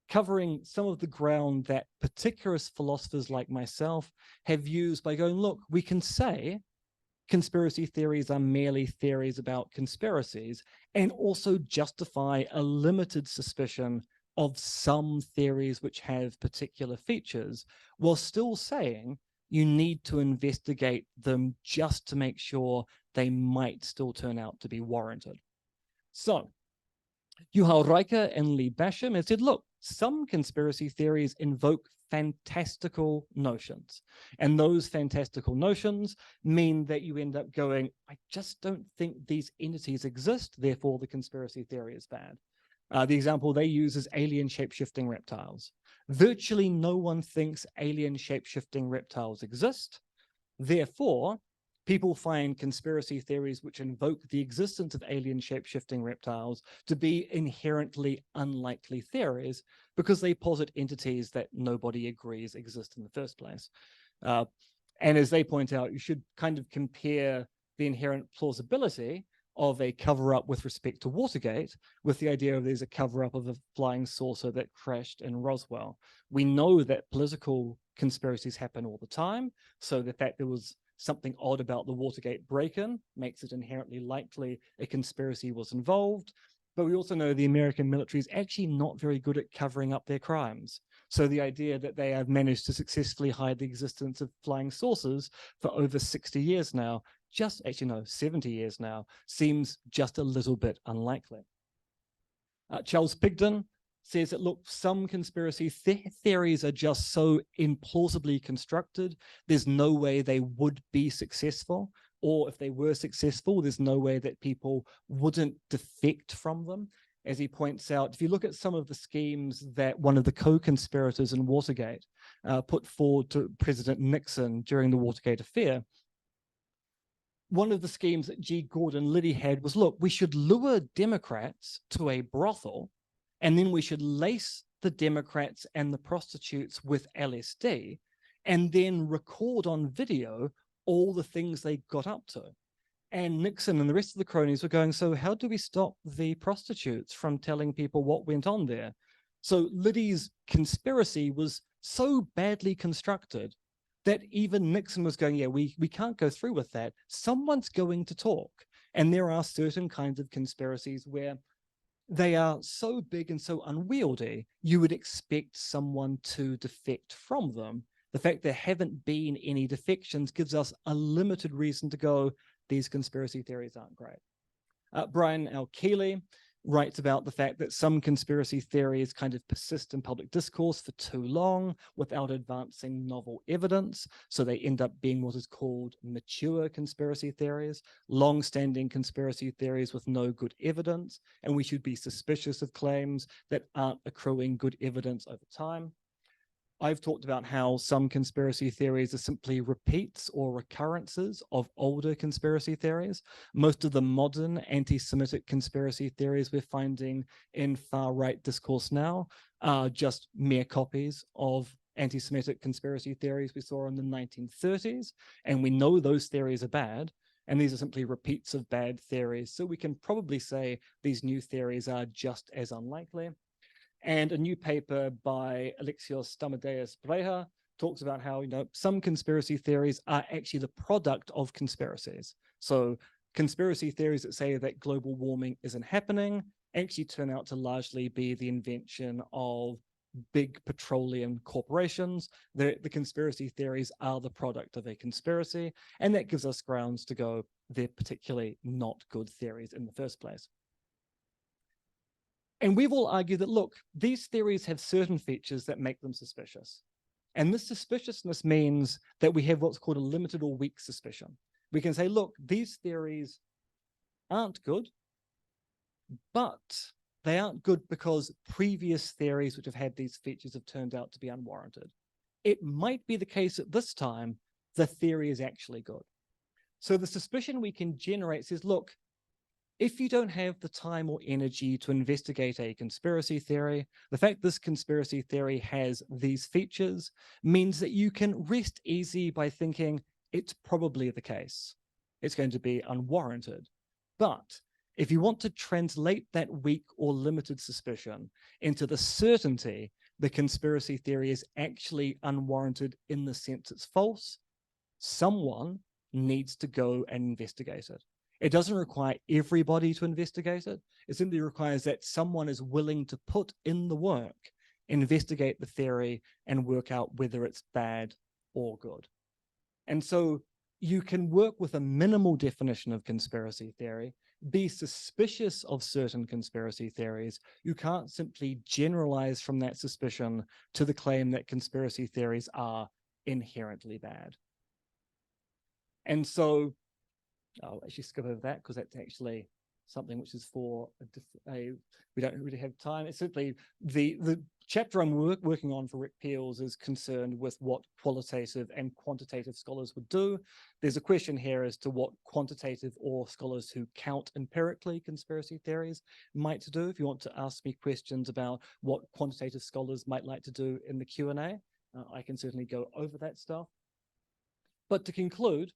covering some of the ground that particular philosophers like myself have used by going, look, we can say conspiracy theories are merely theories about conspiracies and also justify a limited suspicion of some theories which have particular features, while still saying you need to investigate them just to make sure they might still turn out to be warranted. So, Juhal Reicher and Lee Basham have said, look, some conspiracy theories invoke fantastical notions. And those fantastical notions mean that you end up going, I just don't think these entities exist, therefore the conspiracy theory is bad. The example they use is alien shape-shifting reptiles. Virtually no one thinks alien shape-shifting reptiles exist. Therefore, people find conspiracy theories which invoke the existence of alien shape-shifting reptiles to be inherently unlikely theories because they posit entities that nobody agrees exist in the first place. And as they point out, you should kind of compare the inherent plausibility of a cover-up with respect to Watergate with the idea of there's a cover-up of a flying saucer that crashed in Roswell. We know that political conspiracies happen all the time, so the fact there was something odd about the Watergate break-in makes it inherently likely a conspiracy was involved. But we also know the American military is actually not very good at covering up their crimes. So the idea that they have managed to successfully hide the existence of flying saucers for over 60 years now, 70 years now, seems just a little bit unlikely. Charles Pigden says that, look, some conspiracy theories are just so implausibly constructed, there's no way they would be successful. Or if they were successful, there's no way that people wouldn't defect from them. As he points out, if you look at some of the schemes that one of the co-conspirators in Watergate put forward to President Nixon during the Watergate affair, one of the schemes that G. Gordon Liddy had was, look, we should lure Democrats to a brothel, and then we should lace the Democrats and the prostitutes with LSD, and then record on video all the things they got up to. And Nixon and the rest of the cronies were going, so how do we stop the prostitutes from telling people what went on there? So Liddy's conspiracy was so badly constructed that even Nixon was going, yeah, we can't go through with that. Someone's going to talk. And there are certain kinds of conspiracies where they are so big and so unwieldy, you would expect someone to defect from them. The fact there haven't been any defections gives us a limited reason to go, these conspiracy theories aren't great. Brian L. Keeley writes about the fact that some conspiracy theories kind of persist in public discourse for too long without advancing novel evidence. So they end up being what is called mature conspiracy theories, long-standing conspiracy theories with no good evidence. And we should be suspicious of claims that aren't accruing good evidence over time. I've talked about how some conspiracy theories are simply repeats or recurrences of older conspiracy theories. Most of the modern anti-Semitic conspiracy theories we're finding in far-right discourse now are just mere copies of anti-Semitic conspiracy theories we saw in the 1930s, and we know those theories are bad, and these are simply repeats of bad theories. So we can probably say these new theories are just as unlikely. And a new paper by Alexios Stamadeus Breha talks about how, some conspiracy theories are actually the product of conspiracies. So conspiracy theories that say that global warming isn't happening actually turn out to largely be the invention of big petroleum corporations. The conspiracy theories are the product of a conspiracy, and that gives us grounds to go, they're particularly not good theories in the first place. And we've all argued that, look, these theories have certain features that make them suspicious. And this suspiciousness means that we have what's called a limited or weak suspicion. We can say, look, these theories aren't good, but they aren't good because previous theories which have had these features have turned out to be unwarranted. It might be the case at this time, the theory is actually good. So the suspicion we can generate says, look, if you don't have the time or energy to investigate a conspiracy theory, the fact this conspiracy theory has these features means that you can rest easy by thinking it's probably the case. It's going to be unwarranted. But if you want to translate that weak or limited suspicion into the certainty the conspiracy theory is actually unwarranted in the sense it's false, someone needs to go and investigate it. It doesn't require everybody to investigate it. It simply requires that someone is willing to put in the work, investigate the theory, and work out whether it's bad or good. And so you can work with a minimal definition of conspiracy theory, be suspicious of certain conspiracy theories. You can't simply generalize from that suspicion to the claim that conspiracy theories are inherently bad. And so I'll actually skip over that because that's actually something which is for we don't really have time. It's simply the chapter I'm working on for Rick Peels is concerned with what qualitative and quantitative scholars would do. There's a question here as to what quantitative or scholars who count empirically conspiracy theories might do. If you want to ask me questions about what quantitative scholars might like to do in the Q&A, I can certainly go over that stuff. But to conclude,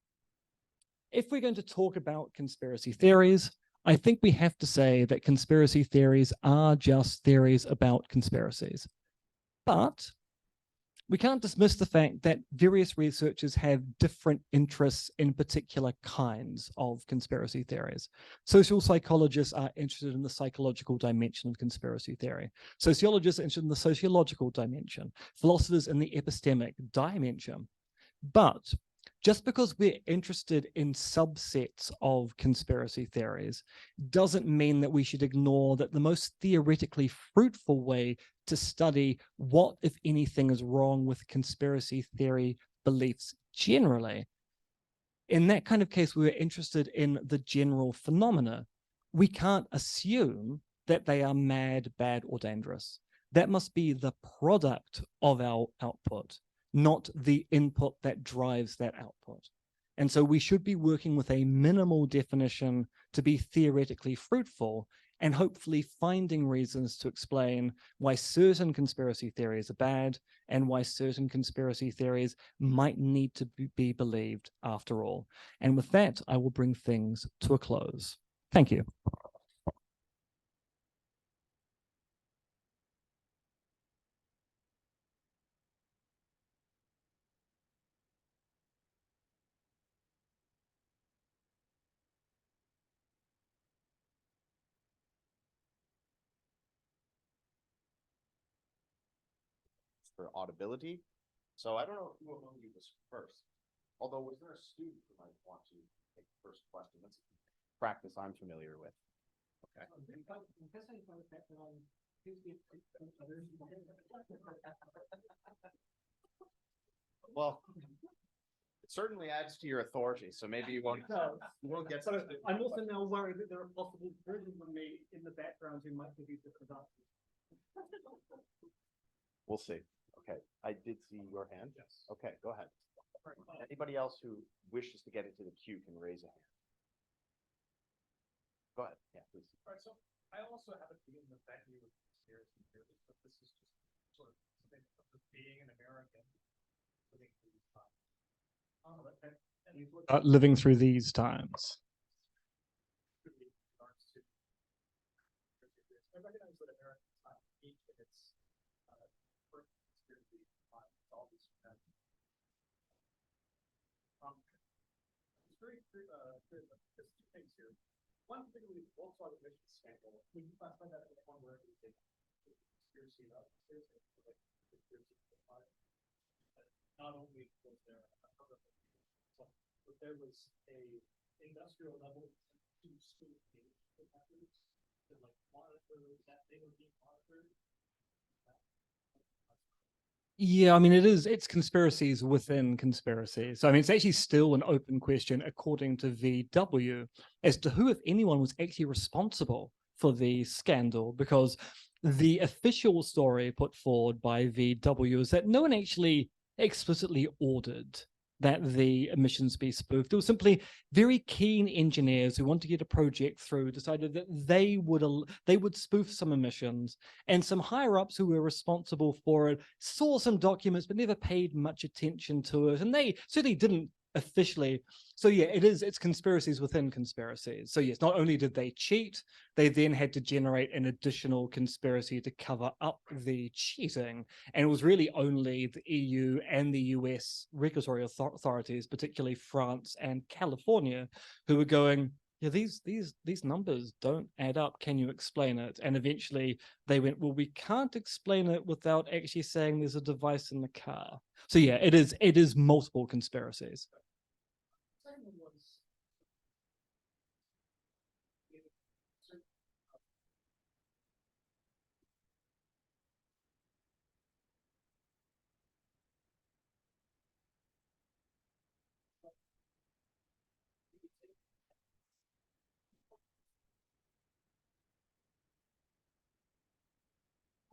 if we're going to talk about conspiracy theories, I think we have to say that conspiracy theories are just theories about conspiracies. But we can't dismiss the fact that various researchers have different interests in particular kinds of conspiracy theories. Social psychologists are interested in the psychological dimension of conspiracy theory. Sociologists are interested in the sociological dimension. Philosophers in the epistemic dimension. But just because we're interested in subsets of conspiracy theories doesn't mean that we should ignore that the most theoretically fruitful way to study what, if anything, is wrong with conspiracy theory beliefs generally. In that kind of case, we're interested in the general phenomena. We can't assume that they are mad, bad, or dangerous. That must be the product of our output, not the input that drives that output. And so we should be working with a minimal definition to be theoretically fruitful and hopefully finding reasons to explain why certain conspiracy theories are bad and why certain conspiracy theories might need to be believed after all. And with that, I will bring things to a close. Thank you. For audibility. So I don't know who among you was first. Although, was there a student who might want to take the first question? That's a practice I'm familiar with. Okay. Well, it certainly adds to your authority, so maybe you won't get. So I'm also now worried that there are possible versions of me in the background who might give you different answers. We'll see. Okay, I did see your hand. Yes. Okay, go ahead. Anybody else who wishes to get into the queue can raise a hand. Go ahead. Yeah, please. All right, so I also have a feeling that you with conspiracy theories, but this is just sort of something of being an American living through these times. Living through these times. I recognize that Americans are unique in its conspiracy all these it's very there's two things here. One particularly Volkswagen mission scandal. Would you classify that as one where it was a conspiracy about conspiracy not only was there but there was a industrial level to school methods to like monitor that they were being monitored. Yeah, I mean, it's conspiracies within conspiracies. So, I mean, it's actually still an open question, according to VW, as to who, if anyone, was actually responsible for the scandal, because the official story put forward by VW is that no one actually explicitly ordered that the emissions be spoofed. It was simply very keen engineers who wanted to get a project through decided that they would spoof some emissions, and some higher ups who were responsible for it saw some documents but never paid much attention to it, and they certainly didn't officially. So yeah, it's conspiracies within conspiracies. So yes, not only did they cheat, they then had to generate an additional conspiracy to cover up the cheating. And it was really only the EU and the US regulatory authorities, particularly France and California, who were going, yeah, these numbers don't add up. Can you explain it? And eventually they went, well, we can't explain it without actually saying there's a device in the car. So yeah, it is multiple conspiracies.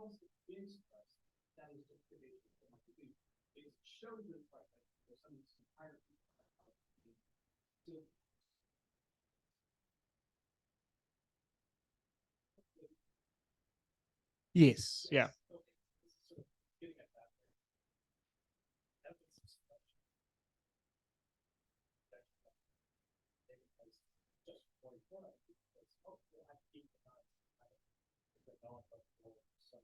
because it's being suppressed, that is just the nature of democracy. It shows you the fact that there's some entire people that are still. Yes, yeah. Okay. So getting at that. Evidence of suppression. Just one point. It's hopefully I keep develop a some.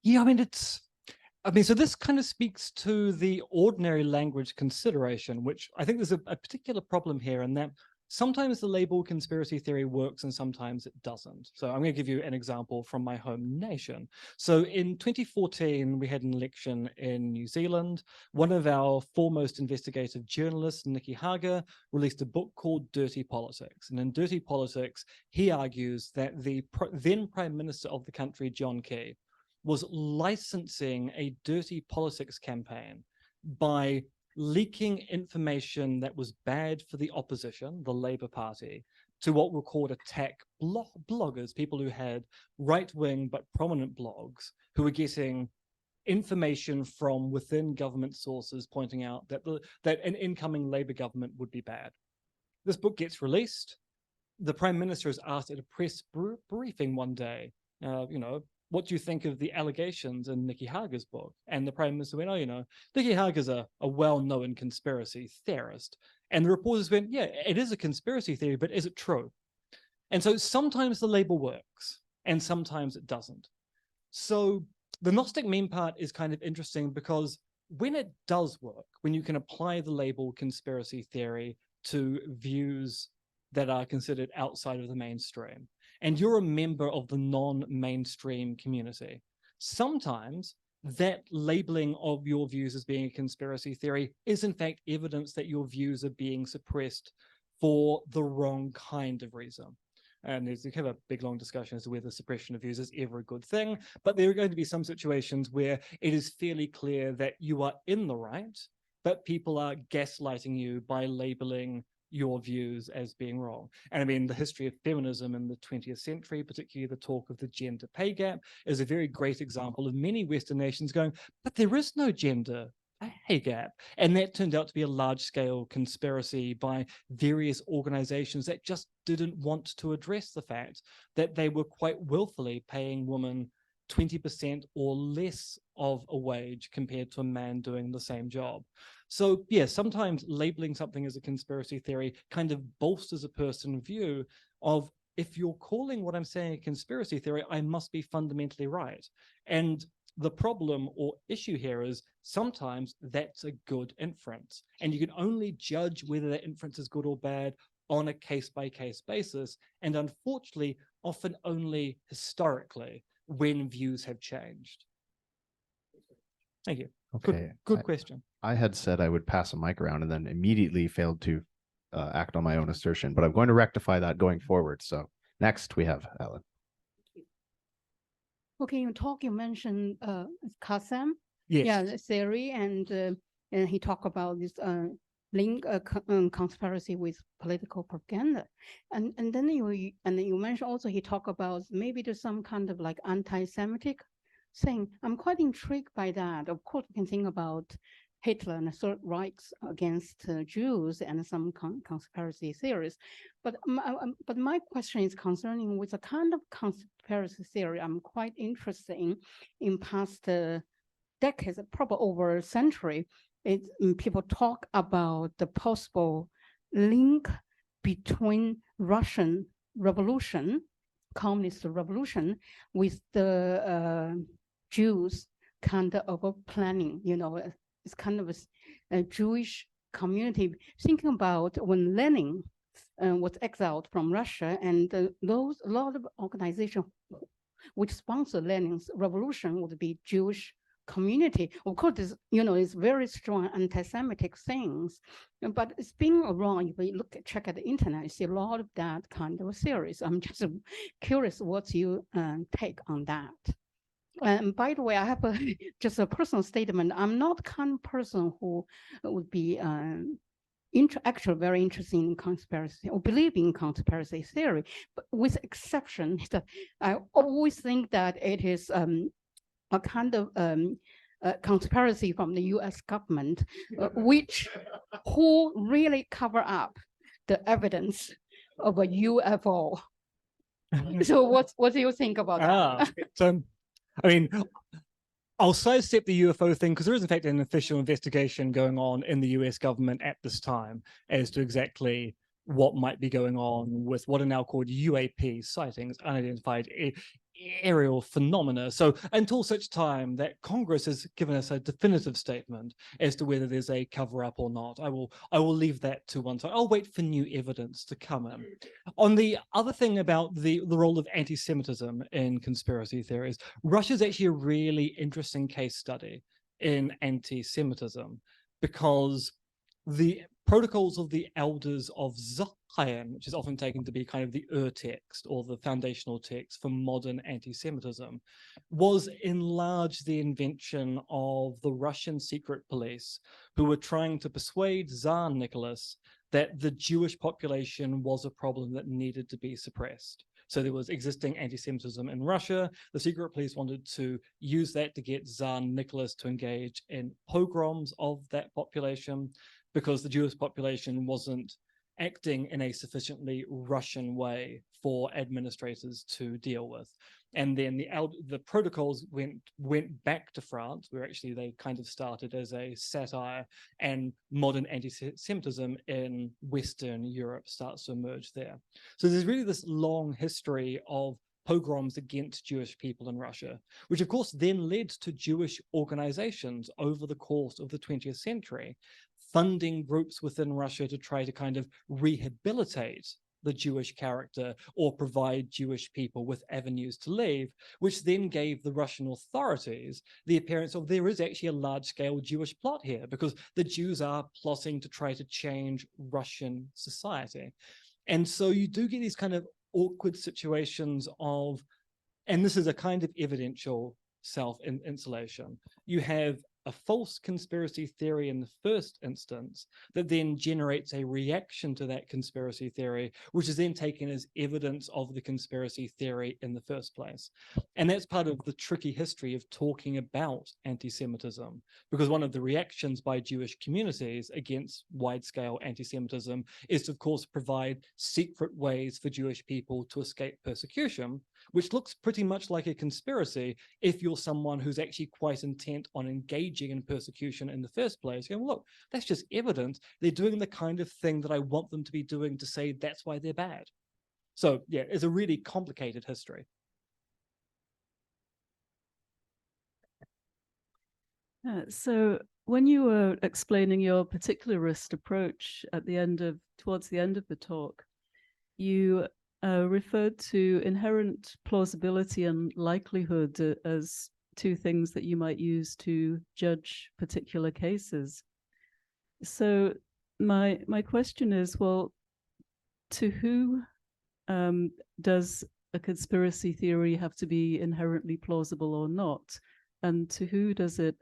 Yeah, I mean, so this kind of speaks to the ordinary language consideration, which I think there's a particular problem here in that sometimes the label conspiracy theory works and sometimes it doesn't. So I'm going to give you an example from my home nation. So in 2014, we had an election in New Zealand. One of our foremost investigative journalists, Nikki Hager, released a book called Dirty Politics. And in Dirty Politics, he argues that the then Prime Minister of the country, John Key, was licensing a dirty politics campaign by leaking information that was bad for the opposition, the Labour Party, to what were called attack bloggers, people who had right-wing but prominent blogs, who were getting information from within government sources pointing out that an incoming Labour government would be bad. This book gets released. The Prime Minister is asked at a press briefing one day, what do you think of the allegations in Nikki Hager's book? And the Prime Minister went, Nikki Hager's a well-known conspiracy theorist. And the reporters went, yeah, it is a conspiracy theory, but is it true? And so sometimes the label works and sometimes it doesn't. So the Gnostic meme part is kind of interesting because when it does work, when you can apply the label conspiracy theory to views that are considered outside of the mainstream, and you're a member of the non-mainstream community, sometimes that labeling of your views as being a conspiracy theory is in fact evidence that your views are being suppressed for the wrong kind of reason. And there's kind of a big long discussion as to whether suppression of views is ever a good thing, but there are going to be some situations where it is fairly clear that you are in the right, but people are gaslighting you by labeling your views as being wrong. And I mean, the history of feminism in the 20th century, particularly the talk of the gender pay gap, is a very great example of many Western nations going, but there is no gender pay gap. And that turned out to be a large-scale conspiracy by various organizations that just didn't want to address the fact that they were quite willfully paying women 20% or less of a wage compared to a man doing the same job. So yeah, sometimes labeling something as a conspiracy theory kind of bolsters a person's view of, if you're calling what I'm saying a conspiracy theory, I must be fundamentally right. And the problem or issue here is sometimes that's a good inference. And you can only judge whether that inference is good or bad on a case-by-case basis. And unfortunately, often only historically, when views have changed. Thank you. Okay. Good question. I had said I would pass a mic around and then immediately failed to act on my own assertion, but I'm going to rectify that going forward. So next we have Ellen. Okay, you mentioned Qassam, Yes. yeah, the theory, and he talked about this link conspiracy with political propaganda, and then you mentioned also he talked about maybe there's some kind of like anti-Semitic thing. I'm quite intrigued by that. Of course, we can think about Hitler and the Third Reich against Jews and some conspiracy theories. But my question is concerning with the kind of conspiracy theory I'm quite interested in past decades, probably over a century. People talk about the possible link between Russian Revolution, communist revolution, with the Jews kind of planning, it's kind of a Jewish community. Thinking about when Lenin was exiled from Russia, and a lot of organizations which sponsor Lenin's revolution would be Jewish community. Of course, it's very strong anti-Semitic things, but it's been around. If you check at the internet, you see a lot of that kind of theories. I'm just curious what's your take on that. And by the way, I have just a personal statement. I'm not the kind of person who would be actually very interested in conspiracy or believe in conspiracy theory, but with exception that I always think that it is a kind of conspiracy from the U.S. government, who really cover up the evidence of a UFO. So what do you think about that? So, I mean, I'll sidestep the UFO thing because there is in fact an official investigation going on in the US government at this time as to exactly what might be going on with what are now called UAP sightings, unidentified aerial phenomena. So until such time that Congress has given us a definitive statement as to whether there's a cover-up or not, I will leave that to one side. I'll wait for new evidence to come in. On the other thing about the role of anti-Semitism in conspiracy theories, Russia's actually a really interesting case study in anti-Semitism because the Protocols of the Elders of Zion, which is often taken to be kind of the text or the foundational text for modern anti-Semitism, was in large the invention of the Russian secret police who were trying to persuade Tsar Nicholas that the Jewish population was a problem that needed to be suppressed. So there was existing anti-Semitism in Russia. The secret police wanted to use that to get Tsar Nicholas to engage in pogroms of that population, because the Jewish population wasn't acting in a sufficiently Russian way for administrators to deal with. And then the protocols went back to France, where actually they kind of started as a satire, and modern anti-Semitism in Western Europe starts to emerge there. So there's really this long history of pogroms against Jewish people in Russia, which of course then led to Jewish organizations over the course of the 20th century, funding groups within Russia to try to kind of rehabilitate the Jewish character or provide Jewish people with avenues to leave, which then gave the Russian authorities the appearance of there is actually a large-scale Jewish plot here because the Jews are plotting to try to change Russian society. And so you do get these kind of awkward situations of, and this is a kind of evidential self-insulation. You have a false conspiracy theory in the first instance that then generates a reaction to that conspiracy theory, which is then taken as evidence of the conspiracy theory in the first place. And that's part of the tricky history of talking about anti-Semitism, because one of the reactions by Jewish communities against wide-scale anti-Semitism is to, of course, provide secret ways for Jewish people to escape persecution, which looks pretty much like a conspiracy if you're someone who's actually quite intent on engaging in persecution in the first place. Going, look, that's just evidence they're doing the kind of thing that I want them to be doing to say that's why they're bad. So yeah, it's a really complicated history. So when you were explaining your particularist approach at the end of, towards the end of the talk, you referred to inherent plausibility and likelihood as two things that you might use to judge particular cases. So my question is, well, to who does a conspiracy theory have to be inherently plausible or not? And to who does it,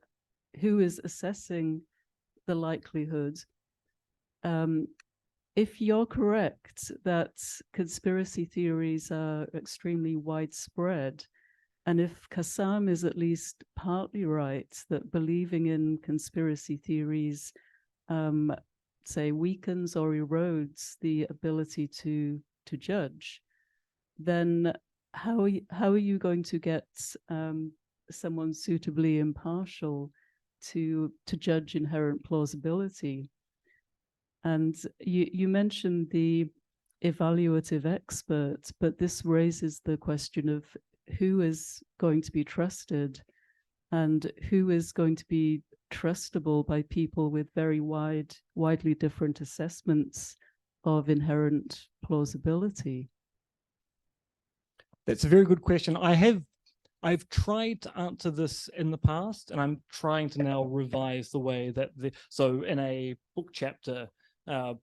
who is assessing the likelihood? If you're correct that conspiracy theories are extremely widespread, and if Kassam is at least partly right that believing in conspiracy theories, say, weakens or erodes the ability to judge, then how are you going to get someone suitably impartial to judge inherent plausibility? And you mentioned the evaluative expert, but this raises the question of who is going to be trusted and who is going to be trustable by people with very widely different assessments of inherent plausibility. That's a very good question. I've tried to answer this in the past, and I'm trying to now revise the way that so in a book chapter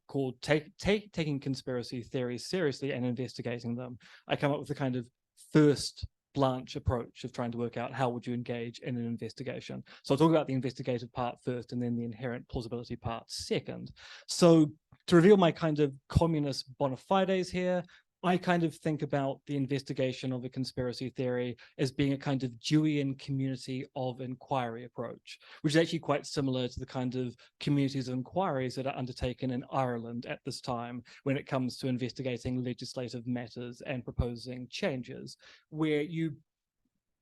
called Taking Conspiracy Theories Seriously and Investigating Them, I come up with a kind of first branch approach of trying to work out how would you engage in an investigation. So I'll talk about the investigative part first and then the inherent plausibility part second. So to reveal my kind of communist bona fides here, I kind of think about the investigation of a conspiracy theory as being a kind of Deweyan community of inquiry approach, which is actually quite similar to the kind of communities of inquiries that are undertaken in Ireland at this time when it comes to investigating legislative matters and proposing changes, where you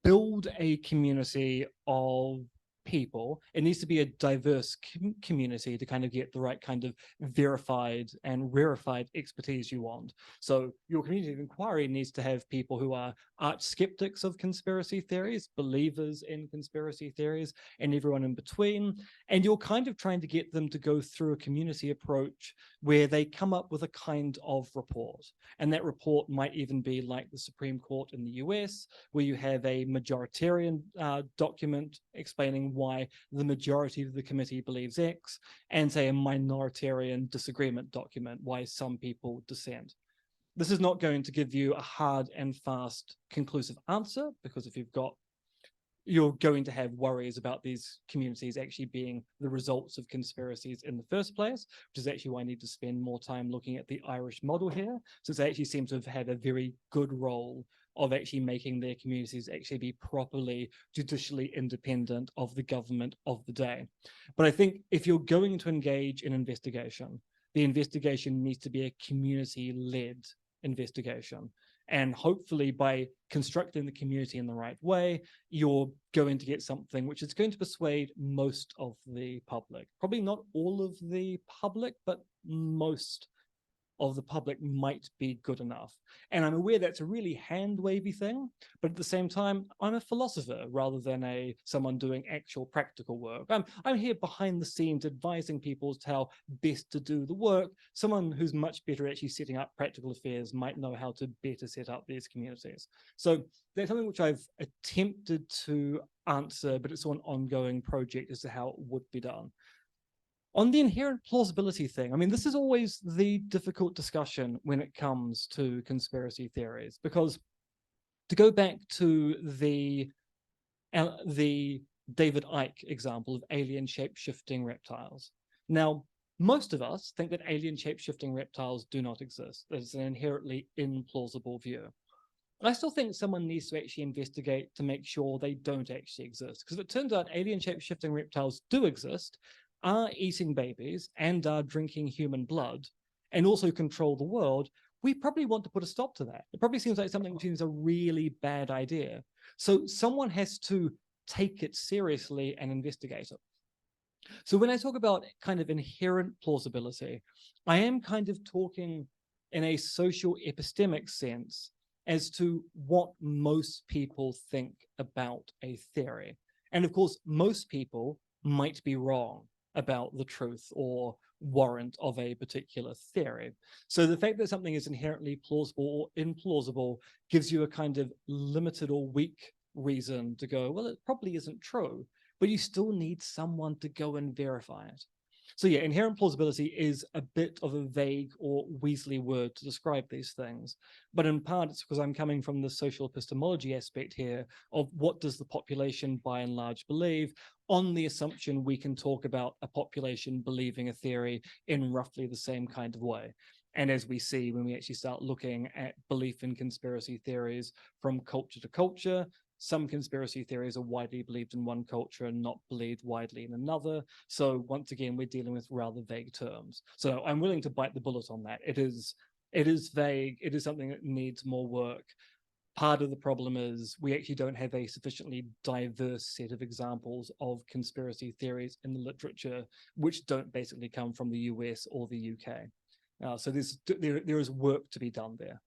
build a community of people. It needs to be a diverse community to kind of get the right kind of verified and rarefied expertise you want. So your community of inquiry needs to have people who are arch skeptics of conspiracy theories, believers in conspiracy theories, and everyone in between. And you're kind of trying to get them to go through a community approach where they come up with a kind of report. And that report might even be like the Supreme Court in the US, where you have a majoritarian document explaining why the majority of the committee believes X, and say a minoritarian disagreement document, why some people dissent. This is not going to give you a hard and fast conclusive answer, because if you're going to have worries about these communities actually being the results of conspiracies in the first place, which is actually why I need to spend more time looking at the Irish model here, since they actually seem to have had a very good role of actually making their communities actually be properly judicially independent of the government of the day. But I think if you're going to engage in investigation, the investigation needs to be a community-led investigation. And hopefully by constructing the community in the right way, you're going to get something which is going to persuade most of the public. Probably not all of the public, but most of the public might be good enough. And I'm aware that's a really hand-wavy thing, but at the same time, I'm a philosopher rather than someone doing actual practical work. I'm here behind the scenes advising people as to how best to do the work. Someone who's much better actually setting up practical affairs might know how to better set up these communities. So that's something which I've attempted to answer, but it's an ongoing project as to how it would be done. On the inherent plausibility thing, I mean, this is always the difficult discussion when it comes to conspiracy theories, because to go back to the David Icke example of alien shape-shifting reptiles. Now, most of us think that alien shape-shifting reptiles do not exist. That is an inherently implausible view. I still think someone needs to actually investigate to make sure they don't actually exist, because if it turns out alien shape-shifting reptiles do exist, are eating babies and are drinking human blood and also control the world, we probably want to put a stop to that. It probably seems like something which seems a really bad idea. So someone has to take it seriously and investigate it. So when I talk about kind of inherent plausibility, I am kind of talking in a social epistemic sense as to what most people think about a theory. And of course, most people might be wrong about the truth or warrant of a particular theory. So the fact that something is inherently plausible or implausible gives you a kind of limited or weak reason to go, well, it probably isn't true, but you still need someone to go and verify it. So yeah, inherent plausibility is a bit of a vague or weaselly word to describe these things. But in part, it's because I'm coming from the social epistemology aspect here of what does the population by and large believe, on the assumption we can talk about a population believing a theory in roughly the same kind of way. And as we see when we actually start looking at belief in conspiracy theories from culture to culture, some conspiracy theories are widely believed in one culture and not believed widely in another. So once again, we're dealing with rather vague terms. So I'm willing to bite the bullet on that. It is vague. It is something that needs more work. Part of the problem is we actually don't have a sufficiently diverse set of examples of conspiracy theories in the literature, which don't basically come from the US or the UK. So there is work to be done there.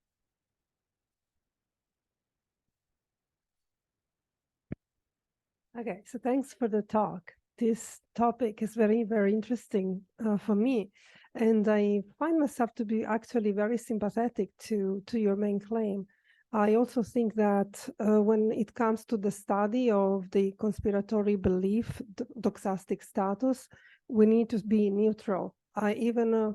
Okay, so thanks for the talk. This topic is very, very interesting for me. And I find myself to be actually very sympathetic to your main claim. I also think that when it comes to the study of the conspiratory belief, doxastic status, we need to be neutral. I even,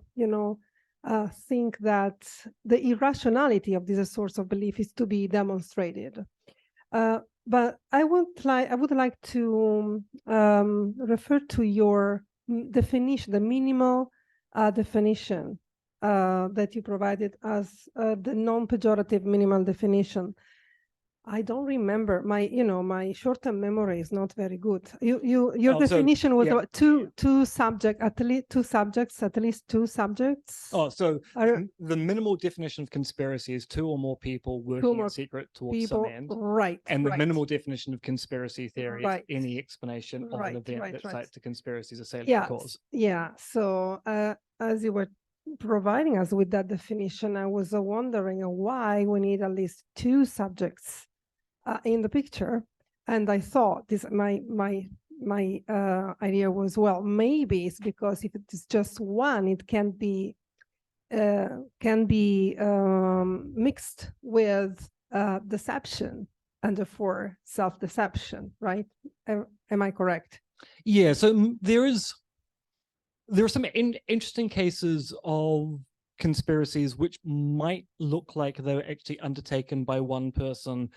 think that the irrationality of this source of belief is to be demonstrated. But I would like to refer to your definition, the minimal definition that you provided as the non-pejorative minimal definition. I don't remember. My short-term memory is not very good. Your Oh, so, definition was yeah. about two subjects, at least two subjects. Oh, so Are- the minimal definition of conspiracy is two or more people working more in secret towards people, some end. right? And the right. minimal definition of conspiracy theory Right. is any explanation of an event that's right. to conspiracy's a salient Yeah, cause. yeah. So as you were providing us with that definition, I was wondering why we need at least two subjects in the picture, and I thought this my idea was, well, maybe it's because if it is just one, it can be mixed with deception and therefore self-deception, right? Am I correct? Yeah, so there are some interesting cases of conspiracies which might look like they were actually undertaken by one person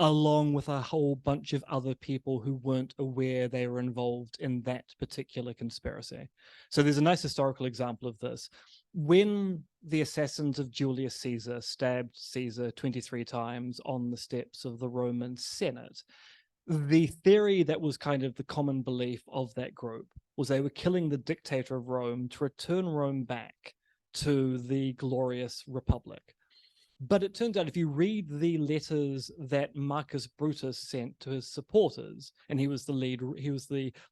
along with a whole bunch of other people who weren't aware they were involved in that particular conspiracy. So there's a nice historical example of this. When the assassins of Julius Caesar stabbed Caesar 23 times on the steps of the Roman Senate, the theory that was kind of the common belief of that group was they were killing the dictator of Rome to return Rome back to the glorious republic. But it turns out if you read the letters that Marcus Brutus sent to his supporters, and he was the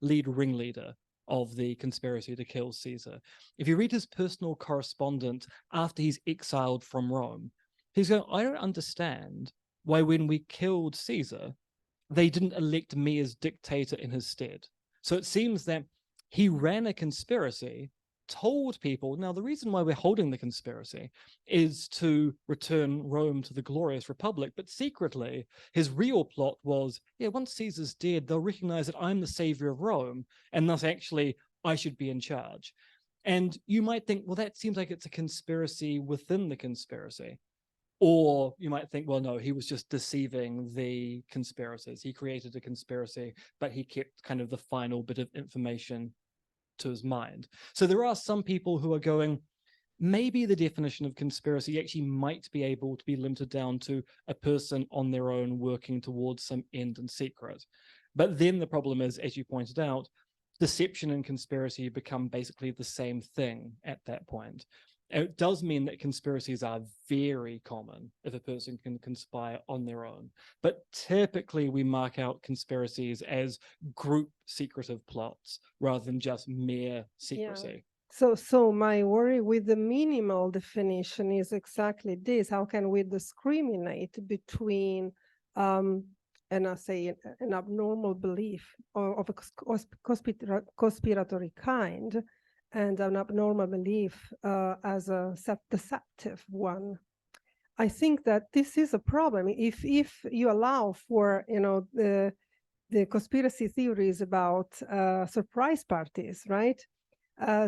lead ringleader of the conspiracy to kill Caesar. If you read his personal correspondence after he's exiled from Rome, he's going, I don't understand why when we killed Caesar, they didn't elect me as dictator in his stead. So it seems that he ran a conspiracy, told people, now the reason why we're holding the conspiracy is to return Rome to the glorious republic, but secretly his real plot was, yeah, once Caesar's dead, they'll recognize that I'm the savior of Rome, and thus actually I should be in charge. And you might think, well, that seems like it's a conspiracy within the conspiracy. Or you might think, well, no, he was just deceiving the conspirators. He created a conspiracy, but he kept kind of the final bit of information to his mind. So there are some people who are going, maybe the definition of conspiracy actually might be able to be limited down to a person on their own working towards some end in secret. But then the problem is, as you pointed out, deception and conspiracy become basically the same thing at that point. It does mean that conspiracies are very common if a person can conspire on their own. But typically we mark out conspiracies as group secretive plots rather than just mere secrecy. Yeah. So my worry with the minimal definition is exactly this. How can we discriminate between and I say an abnormal belief of a conspiratory kind and an abnormal belief as a self-deceptive one? I think that this is a problem. If you allow for the conspiracy theories about surprise parties, right?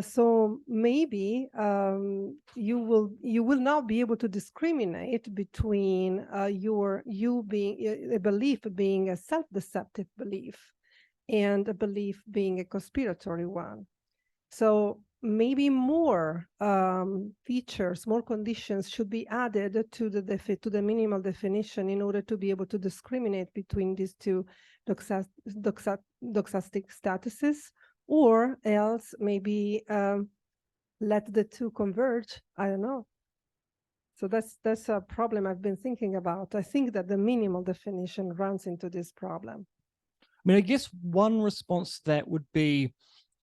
So maybe you will not be able to discriminate between you being a belief being a self-deceptive belief and a belief being a conspiratory one. So maybe more features, more conditions should be added to the minimal definition in order to be able to discriminate between these two doxastic statuses, or else maybe let the two converge. I don't know. So that's a problem I've been thinking about. I think that the minimal definition runs into this problem. I mean, I guess one response to that would be,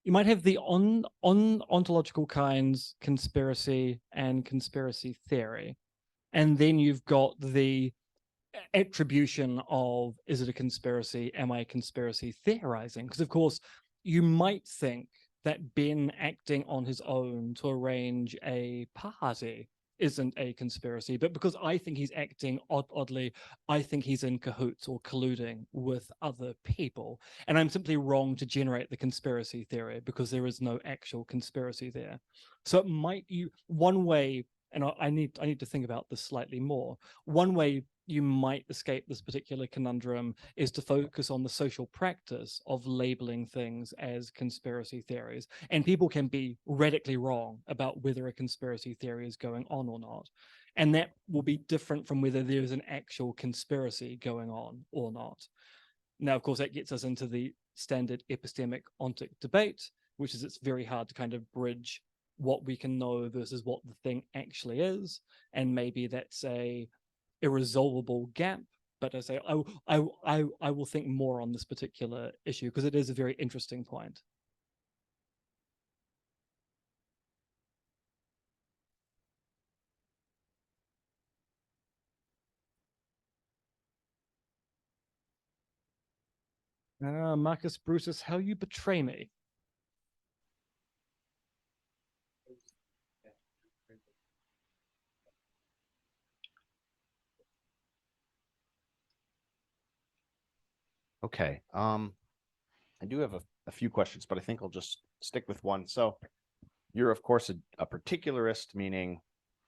you might have the ontological kinds, conspiracy and conspiracy theory. And then you've got the attribution of, is it a conspiracy? Am I a conspiracy theorizing? Because of course, you might think that Ben acting on his own to arrange a party isn't a conspiracy, but because I think he's acting oddly, I think he's in cahoots or colluding with other people. And I'm simply wrong to generate the conspiracy theory because there is no actual conspiracy there. So it might, one way and I need to think about this slightly more. One way you might escape this particular conundrum is to focus on the social practice of labeling things as conspiracy theories. And people can be radically wrong about whether a conspiracy theory is going on or not. And that will be different from whether there is an actual conspiracy going on or not. Now, of course, that gets us into the standard epistemic ontic debate, which is it's very hard to kind of bridge what we can know versus what the thing actually is. And maybe that's a irresolvable gap, but I say I will think more on this particular issue because it is a very interesting point. Marcus Brutus, how you betray me. Okay. I do have a few questions, but I think I'll just stick with one. So you're, of course, a particularist, meaning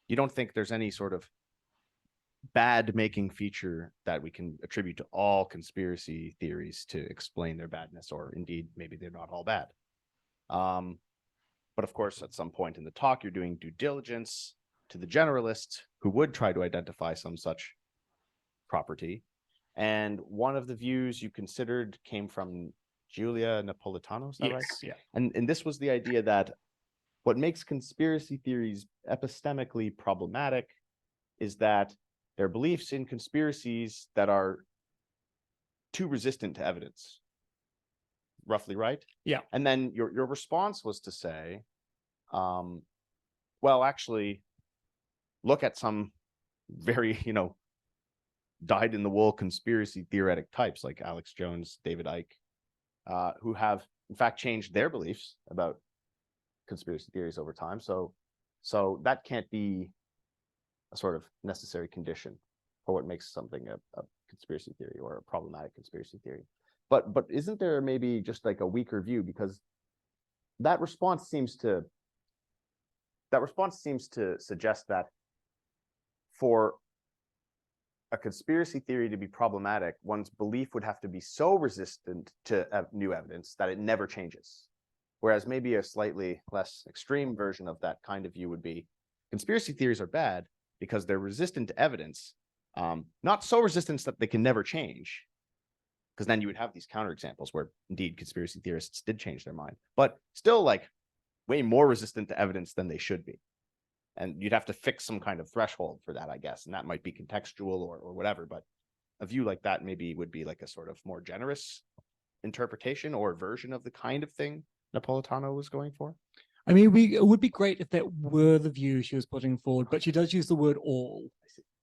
you don't think there's any sort of bad making feature that we can attribute to all conspiracy theories to explain their badness, or indeed, maybe they're not all bad. But of course, at some point in the talk, you're doing due diligence to the generalists who would try to identify some such property. And one of the views you considered came from Julia Napolitano, is that right? Yeah. And this was the idea that what makes conspiracy theories epistemically problematic is that they're beliefs in conspiracies that are too resistant to evidence. Roughly right? Yeah. And then your response was to say, well, actually, look at some very, dyed-in-the-wool conspiracy theoretic types like Alex Jones, David Icke, who have, in fact, changed their beliefs about conspiracy theories over time. So that can't be a sort of necessary condition for what makes something a conspiracy theory or a problematic conspiracy theory. But isn't there maybe just like a weaker view, because that response seems to suggest that for a conspiracy theory to be problematic, one's belief would have to be so resistant to new evidence that it never changes. Whereas maybe a slightly less extreme version of that kind of view would be conspiracy theories are bad because they're resistant to evidence, not so resistant that they can never change, because then you would have these counterexamples where indeed conspiracy theorists did change their mind, but still like way more resistant to evidence than they should be. And you'd have to fix some kind of threshold for that, I guess. And that might be contextual or whatever, but a view like that maybe would be like a sort of more generous interpretation or version of the kind of thing Napolitano was going for. I mean, it would be great if that were the view she was putting forward, but she does use the word all,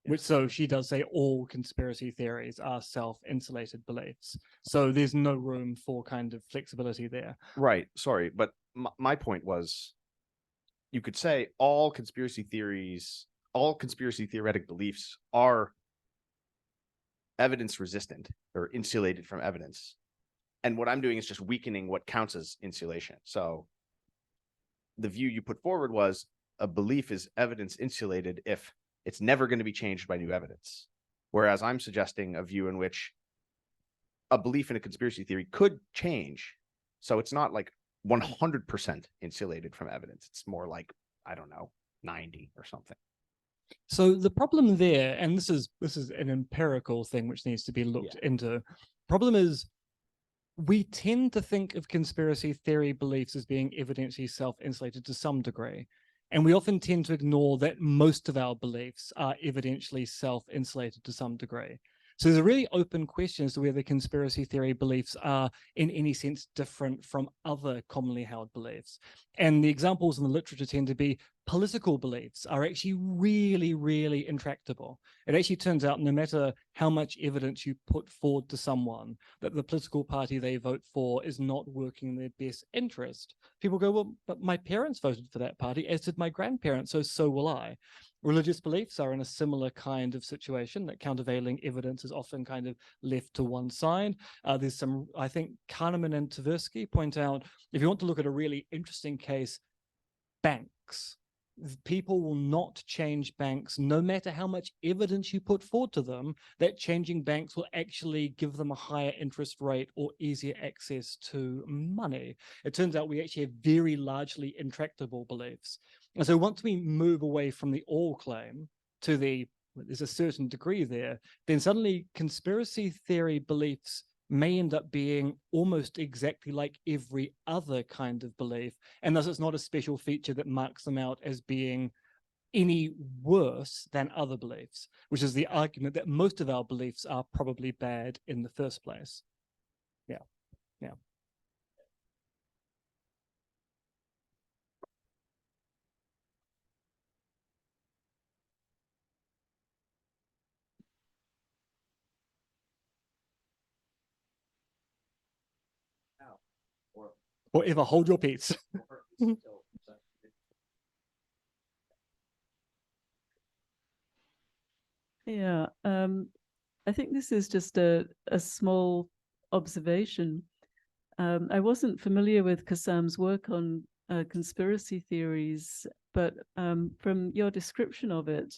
which so she does say all conspiracy theories are self-insulated beliefs. So there's no room for kind of flexibility there. Right. Sorry. But my point was, you could say all conspiracy theoretic beliefs are evidence resistant or insulated from evidence. And what I'm doing is just weakening what counts as insulation. So the view you put forward was a belief is evidence insulated if it's never going to be changed by new evidence. Whereas I'm suggesting a view in which a belief in a conspiracy theory could change. So it's not like 100% insulated from evidence. It's more like, I don't know, 90 or something. So the problem there, and this is an empirical thing which needs to be looked into. Problem is, we tend to think of conspiracy theory beliefs as being evidently self-insulated to some degree. And we often tend to ignore that most of our beliefs are evidently self-insulated to some degree. So there's a really open question as to whether conspiracy theory beliefs are in any sense different from other commonly held beliefs. And the examples in the literature tend to be political beliefs are actually really, really intractable. It actually turns out no matter how much evidence you put forward to someone that the political party they vote for is not working in their best interest, people go, well, but my parents voted for that party, as did my grandparents, so will I. Religious beliefs are in a similar kind of situation, that countervailing evidence is often kind of left to one side. There's some, I think Kahneman and Tversky point out, if you want to look at a really interesting case, banks. people will not change banks no matter how much evidence you put forward to them that changing banks will actually give them a higher interest rate or easier access to money. It turns out we actually have very largely intractable beliefs. And so once we move away from the all claim to there's a certain degree there, then suddenly conspiracy theory beliefs may end up being almost exactly like every other kind of belief, and thus it's not a special feature that marks them out as being any worse than other beliefs, which is the argument that most of our beliefs are probably bad in the first place. Yeah, yeah. Or ever hold your peace. Yeah, I think this is just a small observation. I wasn't familiar with Kassam's work on conspiracy theories, but from your description of it,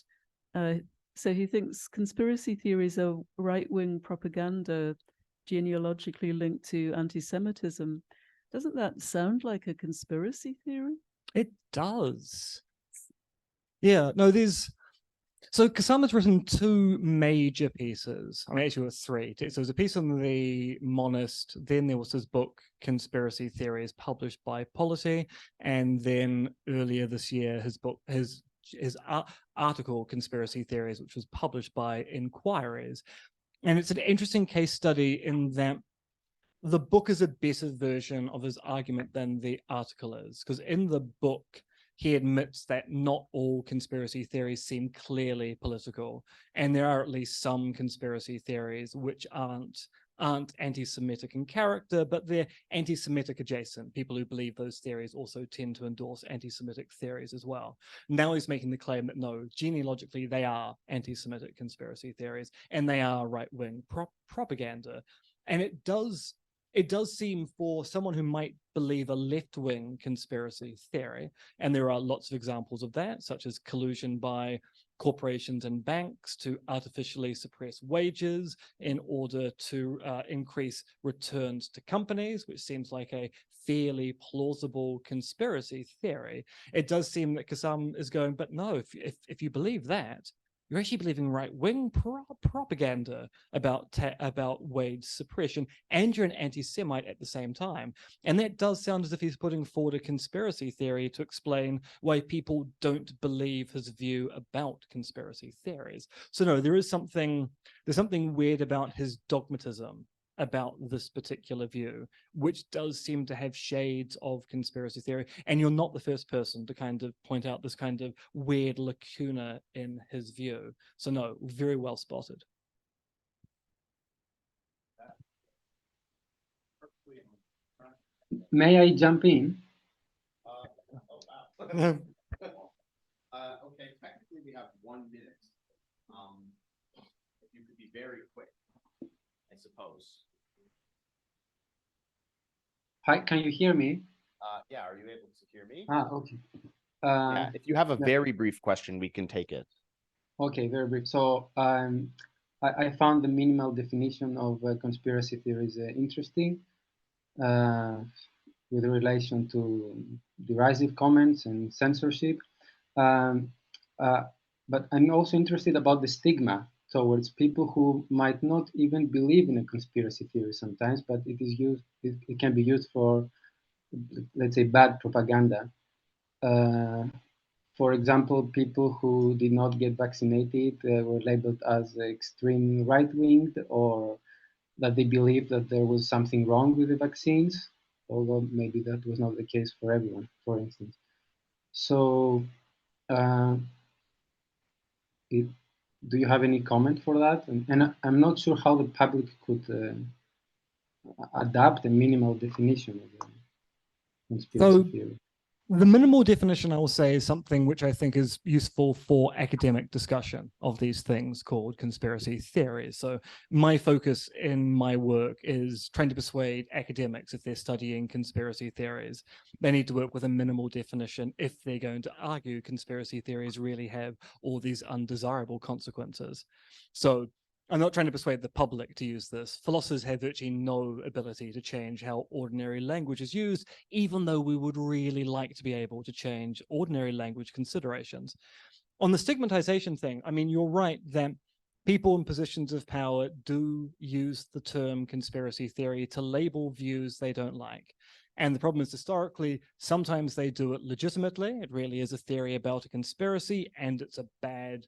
so he thinks conspiracy theories are right-wing propaganda genealogically linked to anti-Semitism. Doesn't that sound like a conspiracy theory? It does. Yeah, no, so Kasama's written two major pieces. I mean, actually, it was three. So there's a piece on the monist, then there was his book, Conspiracy Theories, published by Polity, and then earlier this year, his article, Conspiracy Theories, which was published by Inquiries. And it's an interesting case study in that the book is a better version of his argument than the article is, because in the book, he admits that not all conspiracy theories seem clearly political, and there are at least some conspiracy theories which aren't anti-Semitic in character, but they're anti-Semitic adjacent. People who believe those theories also tend to endorse anti-Semitic theories as well. Now he's making the claim that no, genealogically they are anti-Semitic conspiracy theories, and they are right-wing propaganda. And it does seem, for someone who might believe a left-wing conspiracy theory, and there are lots of examples of that, such as collusion by corporations and banks to artificially suppress wages in order to increase returns to companies, which seems like a fairly plausible conspiracy theory. It does seem that Kassam is going, but no, if you believe that, you're actually believing right-wing propaganda about wage suppression, and you're an anti-Semite at the same time. And that does sound as if he's putting forward a conspiracy theory to explain why people don't believe his view about conspiracy theories. So no, there's something weird about his dogmatism about this particular view, which does seem to have shades of conspiracy theory. And you're not the first person to kind of point out this kind of weird lacuna in his view. So no, very well spotted. May I jump in? Okay, technically we have 1 minute. If you could be very quick, I suppose. Hi, can you hear me? Yeah, are you able to hear me? Okay. Yeah, if you have a yeah. very brief question, we can take it. Okay, very brief. So I found the minimal definition of conspiracy theories interesting with relation to derisive comments and censorship. But I'm also interested about the stigma towards people who might not even believe in a conspiracy theory sometimes, but it can be used for, let's say, bad propaganda. For example, people who did not get vaccinated were labeled as extreme right-winged, or that they believed that there was something wrong with the vaccines, although maybe that was not the case for everyone, for instance. So do you have any comment for that? And I'm not sure how the public could adapt a minimal definition of the conspiracy theory. The minimal definition, I will say, is something which I think is useful for academic discussion of these things called conspiracy theories. So my focus in my work is trying to persuade academics, if they're studying conspiracy theories, they need to work with a minimal definition if they're going to argue conspiracy theories really have all these undesirable consequences. So I'm not trying to persuade the public to use this. Philosophers have virtually no ability to change how ordinary language is used, even though we would really like to be able to change ordinary language considerations. On the stigmatization thing, I mean, you're right that people in positions of power do use the term conspiracy theory to label views they don't like. And the problem is, historically, sometimes they do it legitimately. It really is a theory about a conspiracy, and it's a bad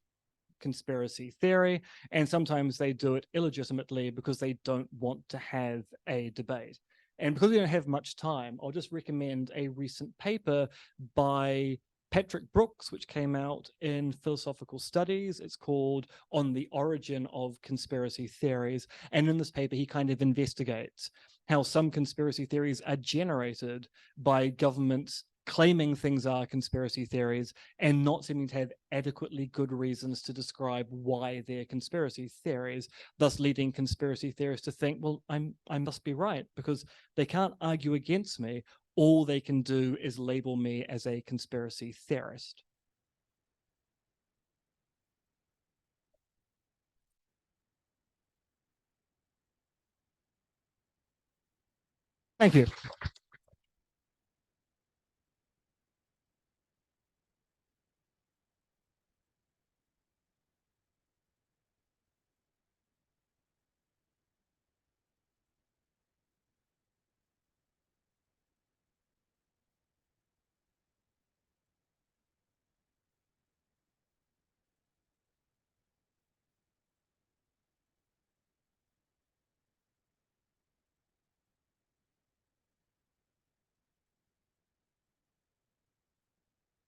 conspiracy theory, and sometimes they do it illegitimately because they don't want to have a debate. And because we don't have much time, I'll just recommend a recent paper by Patrick Brooks, which came out in Philosophical Studies. It's called On the Origin of Conspiracy Theories. And in this paper, he kind of investigates how some conspiracy theories are generated by governments claiming things are conspiracy theories and not seeming to have adequately good reasons to describe why they're conspiracy theories, thus leading conspiracy theorists to think, well, I must be right because they can't argue against me. All they can do is label me as a conspiracy theorist. Thank you.